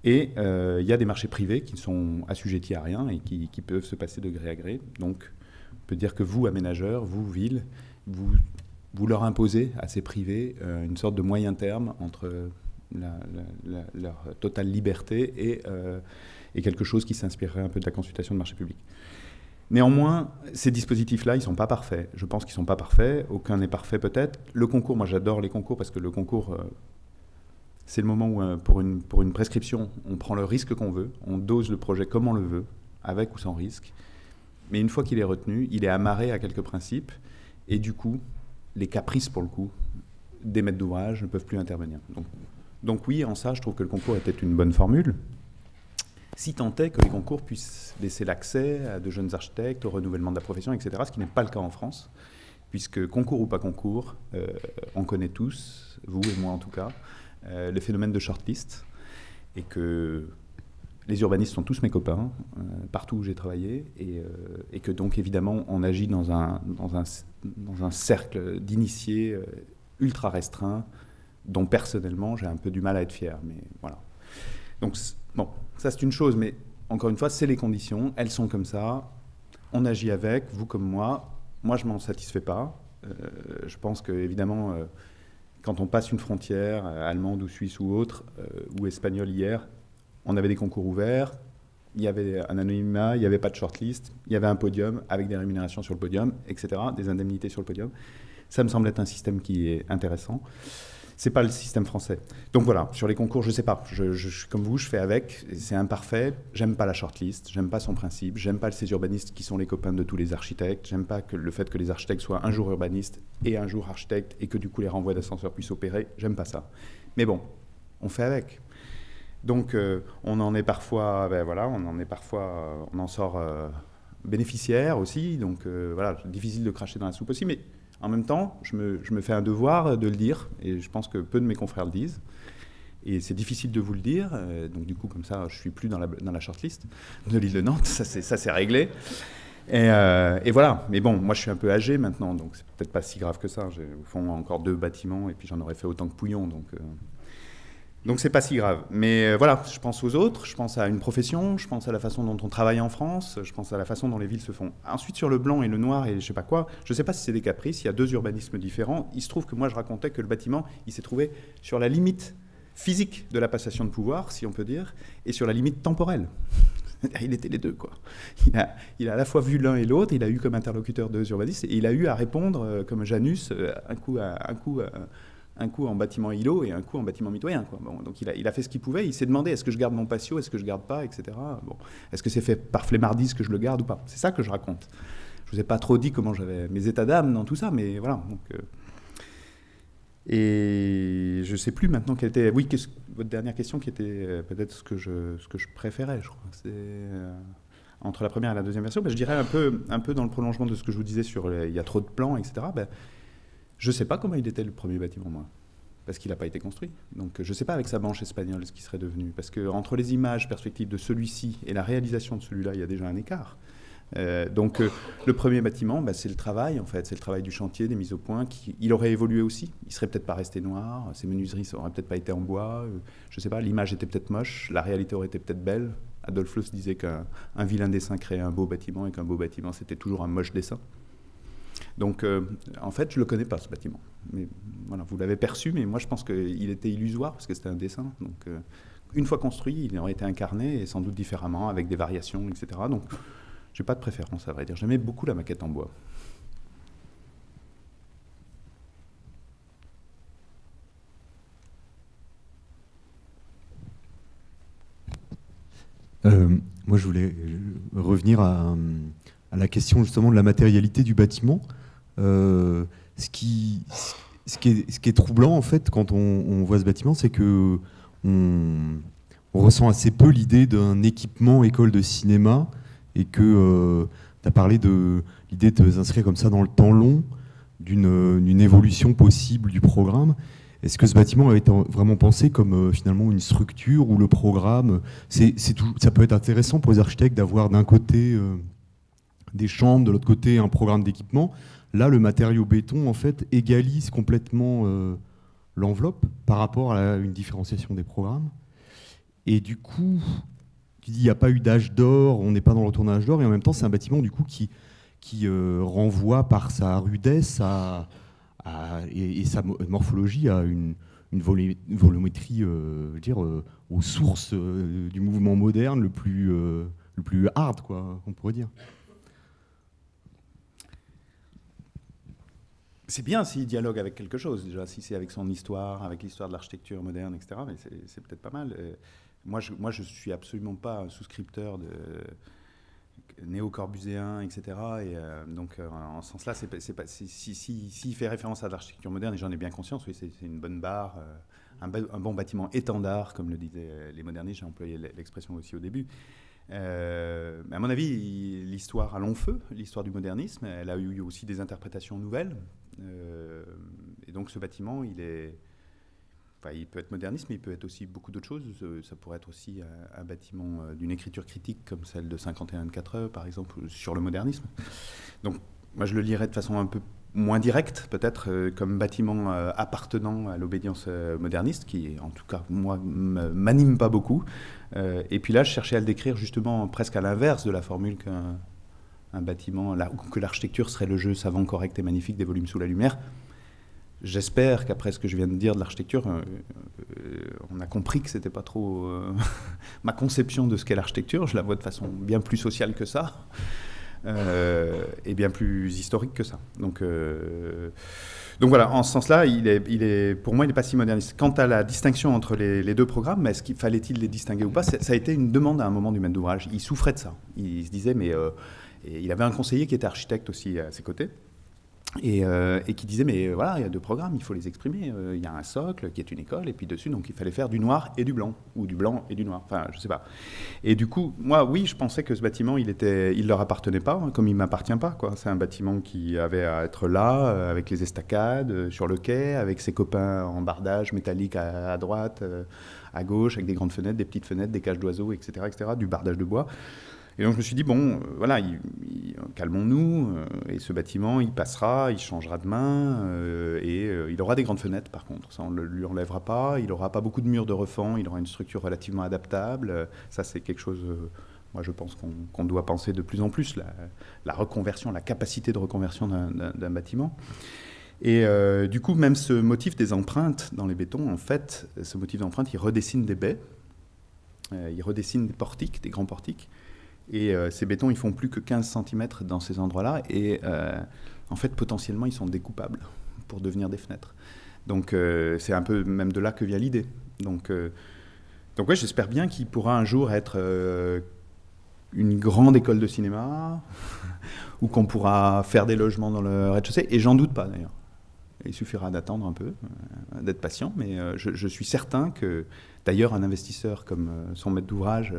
Speaker 2: Et il y a des marchés privés qui sont assujettis à rien et qui peuvent se passer de gré à gré. Donc, on peut dire que vous, aménageurs, vous, ville, vous leur imposez à ces privés une sorte de moyen terme entre leur totale liberté et quelque chose qui s'inspirerait un peu de la consultation de marché public. Néanmoins, ces dispositifs-là, ils ne sont pas parfaits. Je pense qu'ils ne sont pas parfaits. Aucun n'est parfait peut-être. Le concours, moi j'adore les concours parce que le concours... c'est le moment où, pour une prescription, on prend le risque qu'on veut, on dose le projet comme on le veut, avec ou sans risque. Mais une fois qu'il est retenu, il est amarré à quelques principes. Et du coup, les caprices, pour le coup, des maîtres d'ouvrage ne peuvent plus intervenir. Donc oui, en ça, je trouve que le concours était une bonne formule. Si tant est que les concours puissent laisser l'accès à de jeunes architectes, au renouvellement de la profession, etc., ce qui n'est pas le cas en France, puisque concours ou pas concours, on connaît tous, vous et moi en tout cas, le phénomène de shortlist, et que les urbanistes sont tous mes copains, partout où j'ai travaillé, et que donc évidemment on agit dans un cercle d'initiés ultra restreint, dont personnellement j'ai un peu du mal à être fier, mais voilà. Donc bon, ça c'est une chose, mais encore une fois, c'est les conditions, elles sont comme ça, on agit avec, vous comme moi je m'en satisfais pas, je pense que évidemment... quand on passe une frontière, allemande ou suisse ou autre, ou espagnole hier, on avait des concours ouverts, il y avait un anonymat, il n'y avait pas de shortlist, il y avait un podium avec des rémunérations sur le podium, etc., des indemnités sur le podium. Ça me semble être un système qui est intéressant. Ce n'est pas le système français. Donc voilà, sur les concours, je ne sais pas. Je suis comme vous, je fais avec, c'est imparfait. J'aime pas la shortlist, j'aime pas son principe, j'aime pas ces urbanistes qui sont les copains de tous les architectes, j'aime pas le fait que les architectes soient un jour urbanistes et un jour architectes et que du coup les renvois d'ascenseurs puissent opérer, j'aime pas ça. Mais bon, on fait avec. Donc on en est parfois, on en sort bénéficiaire aussi, donc voilà, difficile de cracher dans la soupe aussi, mais en même temps, je me fais un devoir de le dire, et je pense que peu de mes confrères le disent. Et c'est difficile de vous le dire, donc du coup, comme ça, je ne suis plus dans la shortlist de l'île de Nantes, ça c'est réglé. Et voilà, mais bon, moi je suis un peu âgé maintenant, donc c'est peut-être pas si grave que ça. J'ai au fond encore 2 bâtiments, et puis j'en aurais fait autant que Pouillon, donc c'est pas si grave. Mais voilà, je pense aux autres, je pense à une profession, je pense à la façon dont on travaille en France, je pense à la façon dont les villes se font. Ensuite, sur le blanc et le noir et je sais pas quoi, je sais pas si c'est des caprices, il y a 2 urbanismes différents. Il se trouve que moi je racontais que le bâtiment, il s'est trouvé sur la limite physique de la passation de pouvoir, si on peut dire, et sur la limite temporelle. Il était les deux, quoi. Il a à la fois vu l'un et l'autre, il a eu comme interlocuteur 2 urbanistes, et il a eu à répondre comme Janus, un coup en bâtiment îlot et un coup en bâtiment mitoyen, quoi. Bon, donc il a fait ce qu'il pouvait, il s'est demandé est-ce que je garde mon patio, est-ce que je garde pas, etc. Bon, est-ce que c'est fait par flemmardise que je le garde ou pas? C'est ça que je raconte. Je vous ai pas trop dit comment j'avais mes états d'âme dans tout ça, mais voilà. Donc, Et je ne sais plus maintenant quelle était... Oui, votre dernière question qui était peut-être ce que je préférais, je crois. C'est entre la première et la deuxième version. Je dirais un peu dans le prolongement de ce que je vous disais sur il y a trop de plans, etc. Je ne sais pas comment il était le premier bâtiment, moi. Parce qu'il n'a pas été construit. Donc je ne sais pas avec sa branche espagnole ce qui serait devenu. Parce qu'entre les images, perspectives de celui-ci et la réalisation de celui-là, il y a déjà un écart. Le premier bâtiment, c'est le travail, en fait. C'est le travail du chantier, des mises au point. Il aurait évolué aussi. Il ne serait peut-être pas resté noir. Ses menuiseries n'auraient peut-être pas été en bois. Je ne sais pas, l'image était peut-être moche. La réalité aurait été peut-être belle. Adolf Loos disait qu'un vilain dessin créait un beau bâtiment et qu'un beau bâtiment, c'était toujours un moche dessin. Donc, en fait, je ne le connais pas, ce bâtiment. Mais voilà, vous l'avez perçu, mais moi, je pense qu'il était illusoire parce que c'était un dessin. Donc, une fois construit, il aurait été incarné et sans doute différemment, avec des variations, etc. Donc, je n'ai pas de préférence, à vrai dire. J'aimais beaucoup la maquette en bois.
Speaker 5: Moi, je voulais revenir à la question justement de la matérialité du bâtiment. Ce qui est troublant, en fait, quand on voit ce bâtiment, c'est que on ressent assez peu l'idée d'un équipement école de cinéma et que tu as parlé de l'idée de s'inscrire comme ça dans le temps long, d'une évolution possible du programme. Est-ce que ce bâtiment a été vraiment pensé comme finalement une structure où le programme... ça peut être intéressant pour les architectes d'avoir d'un côté des chambres, de l'autre côté un programme d'équipement. Là, le matériau béton, en fait, égalise complètement l'enveloppe par rapport à une différenciation des programmes. Et du coup, tu dis il n'y a pas eu d'âge d'or, on n'est pas dans le tournage d'or, et en même temps, c'est un bâtiment du coup qui renvoie par sa rudesse et sa morphologie à une volumétrie, je veux dire, aux sources du mouvement moderne le plus hard, quoi, on pourrait dire.
Speaker 2: C'est bien s'il dialogue avec quelque chose, déjà, si c'est avec son histoire, avec l'histoire de l'architecture moderne, etc., mais c'est peut-être pas mal. Moi, je suis absolument pas un souscripteur de néo-corbuséen, etc. Et donc, en ce sens-là, s'il fait référence à l'architecture moderne, et j'en ai bien conscience, oui, c'est une bonne barre, un bon bâtiment étendard, comme le disaient les modernistes, j'ai employé l'expression aussi au début. Mais à mon avis, l'histoire a long feu, l'histoire du modernisme, elle a eu aussi des interprétations nouvelles. Et donc ce bâtiment, il peut être moderniste, mais il peut être aussi beaucoup d'autres choses. Ça pourrait être aussi un bâtiment d'une écriture critique comme celle de 51 de 4 heures, par exemple, sur le modernisme. Donc moi, je le lirais de façon un peu moins directe, peut-être, comme bâtiment appartenant à l'obédience moderniste, qui, en tout cas, moi, m'anime pas beaucoup. Et puis là, je cherchais à le décrire justement presque à l'inverse de la formule qu'un bâtiment, que l'architecture serait le jeu savant, correct et magnifique des volumes sous la lumière. J'espère qu'après ce que je viens de dire de l'architecture, on a compris que c'était pas trop ma conception de ce qu'est l'architecture. Je la vois de façon bien plus sociale que ça. Et bien plus historique que ça. Donc voilà, en ce sens-là, pour moi, il n'est pas si moderniste. Quant à la distinction entre les deux programmes, est-ce qu'il fallait-il les distinguer ou pas, ça a été une demande à un moment du maître d'ouvrage. Il souffrait de ça. Il se disait, mais il avait un conseiller qui était architecte aussi à ses côtés. Et qui disait, mais voilà, il y a deux programmes, il faut les exprimer. Il y a un socle qui est une école, et puis dessus, donc il fallait faire du noir et du blanc, ou du blanc et du noir, enfin, je sais pas. Et du coup, moi, oui, je pensais que ce bâtiment, il leur appartenait pas, comme il m'appartient pas, quoi. C'est un bâtiment qui avait à être là, avec les estacades, sur le quai, avec ses copains en bardage métallique à droite, à gauche, avec des grandes fenêtres, des petites fenêtres, des cages d'oiseaux, etc., du bardage de bois. Et donc je me suis dit, bon, voilà, calmons-nous, et ce bâtiment, il passera, il changera de main, et il aura des grandes fenêtres par contre, ça on ne lui enlèvera pas, il n'aura pas beaucoup de murs de refend, il aura une structure relativement adaptable, ça c'est quelque chose, moi je pense qu'on doit penser de plus en plus, la reconversion, la capacité de reconversion d'un bâtiment. Et du coup, même ce motif des empreintes dans les bétons, en fait, ce motif d'empreinte, il redessine des baies, il redessine des portiques, des grands portiques. Et ces bétons, ils font plus que 15 cm dans ces endroits-là. Et en fait, potentiellement, ils sont découpables pour devenir des fenêtres. Donc, c'est un peu même de là que vient l'idée. Donc ouais, j'espère bien qu'il pourra un jour être une grande école de cinéma, ou qu'on pourra faire des logements dans le rez-de-chaussée. Et j'en doute pas, d'ailleurs. Il suffira d'attendre un peu, d'être patient, mais je suis certain que, d'ailleurs, un investisseur comme son maître d'ouvrage,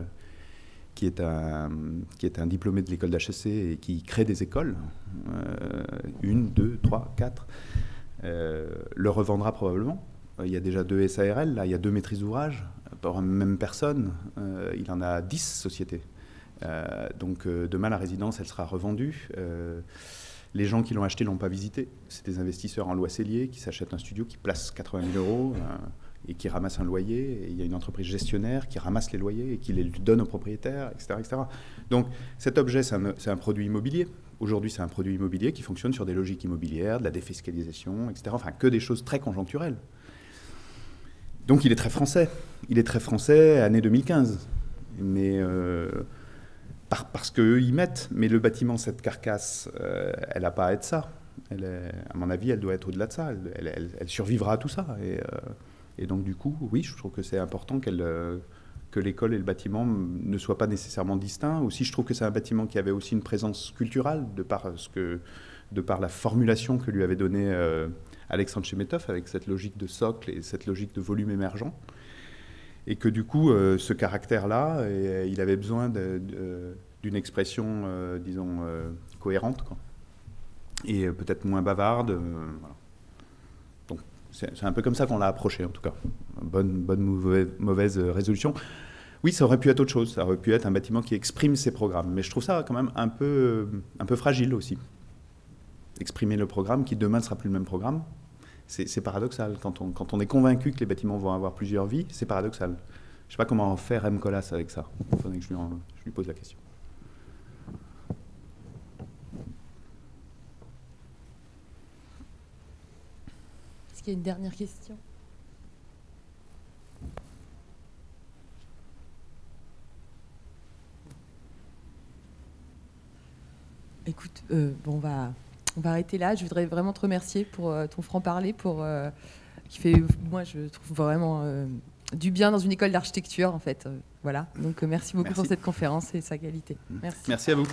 Speaker 2: qui est un diplômé de l'école d'HEC et qui crée des écoles, 1, 2, 3, 4, le revendra probablement. Il y a déjà 2 SARL, là, il y a 2 maîtrises d'ouvrage, par une même personne, il en a 10 sociétés. Donc demain, la résidence, elle sera revendue. Les gens qui l'ont acheté ne l'ont pas visité. C'est des investisseurs en loi cellier qui s'achètent un studio, qui place 80 000 € et qui ramassent un loyer. Et il y a une entreprise gestionnaire qui ramasse les loyers et qui les donne aux propriétaires, etc. etc. Donc cet objet, c'est un produit immobilier. Aujourd'hui, c'est un produit immobilier qui fonctionne sur des logiques immobilières, de la défiscalisation, etc. Enfin, que des choses très conjoncturelles. Donc il est très français. Il est très français, année 2015. Mais... parce qu'eux y mettent, mais le bâtiment, cette carcasse, elle n'a pas à être ça. À mon avis, elle doit être au-delà de ça. Elle survivra à tout ça. Et donc, du coup, oui, je trouve que c'est important que l'école et le bâtiment ne soient pas nécessairement distincts. Aussi, je trouve que c'est un bâtiment qui avait aussi une présence culturelle, de par la formulation que lui avait donnée Alexandre Chemetov, avec cette logique de socle et cette logique de volume émergent. Et que du coup, ce caractère-là, il avait besoin d'une expression, disons, cohérente, quoi. Et peut-être moins bavarde. Voilà. Donc, c'est un peu comme ça qu'on l'a approché, en tout cas. Bonne mauvaise résolution. Oui, ça aurait pu être autre chose. Ça aurait pu être un bâtiment qui exprime ses programmes. Mais je trouve ça quand même un peu fragile aussi. Exprimer le programme qui demain ne sera plus le même programme. C'est paradoxal. Quand on est convaincu que les bâtiments vont avoir plusieurs vies, c'est paradoxal. Je ne sais pas comment faire M. Colas avec ça. Il faudrait que je lui pose la question.
Speaker 1: Est-ce qu'il y a une dernière question ? Écoute, bon, on va arrêter là. Je voudrais vraiment te remercier pour ton franc-parler, qui fait, moi, je trouve vraiment du bien dans une école d'architecture, en fait. Voilà. Donc, merci beaucoup pour cette conférence et sa qualité.
Speaker 2: Merci à vous.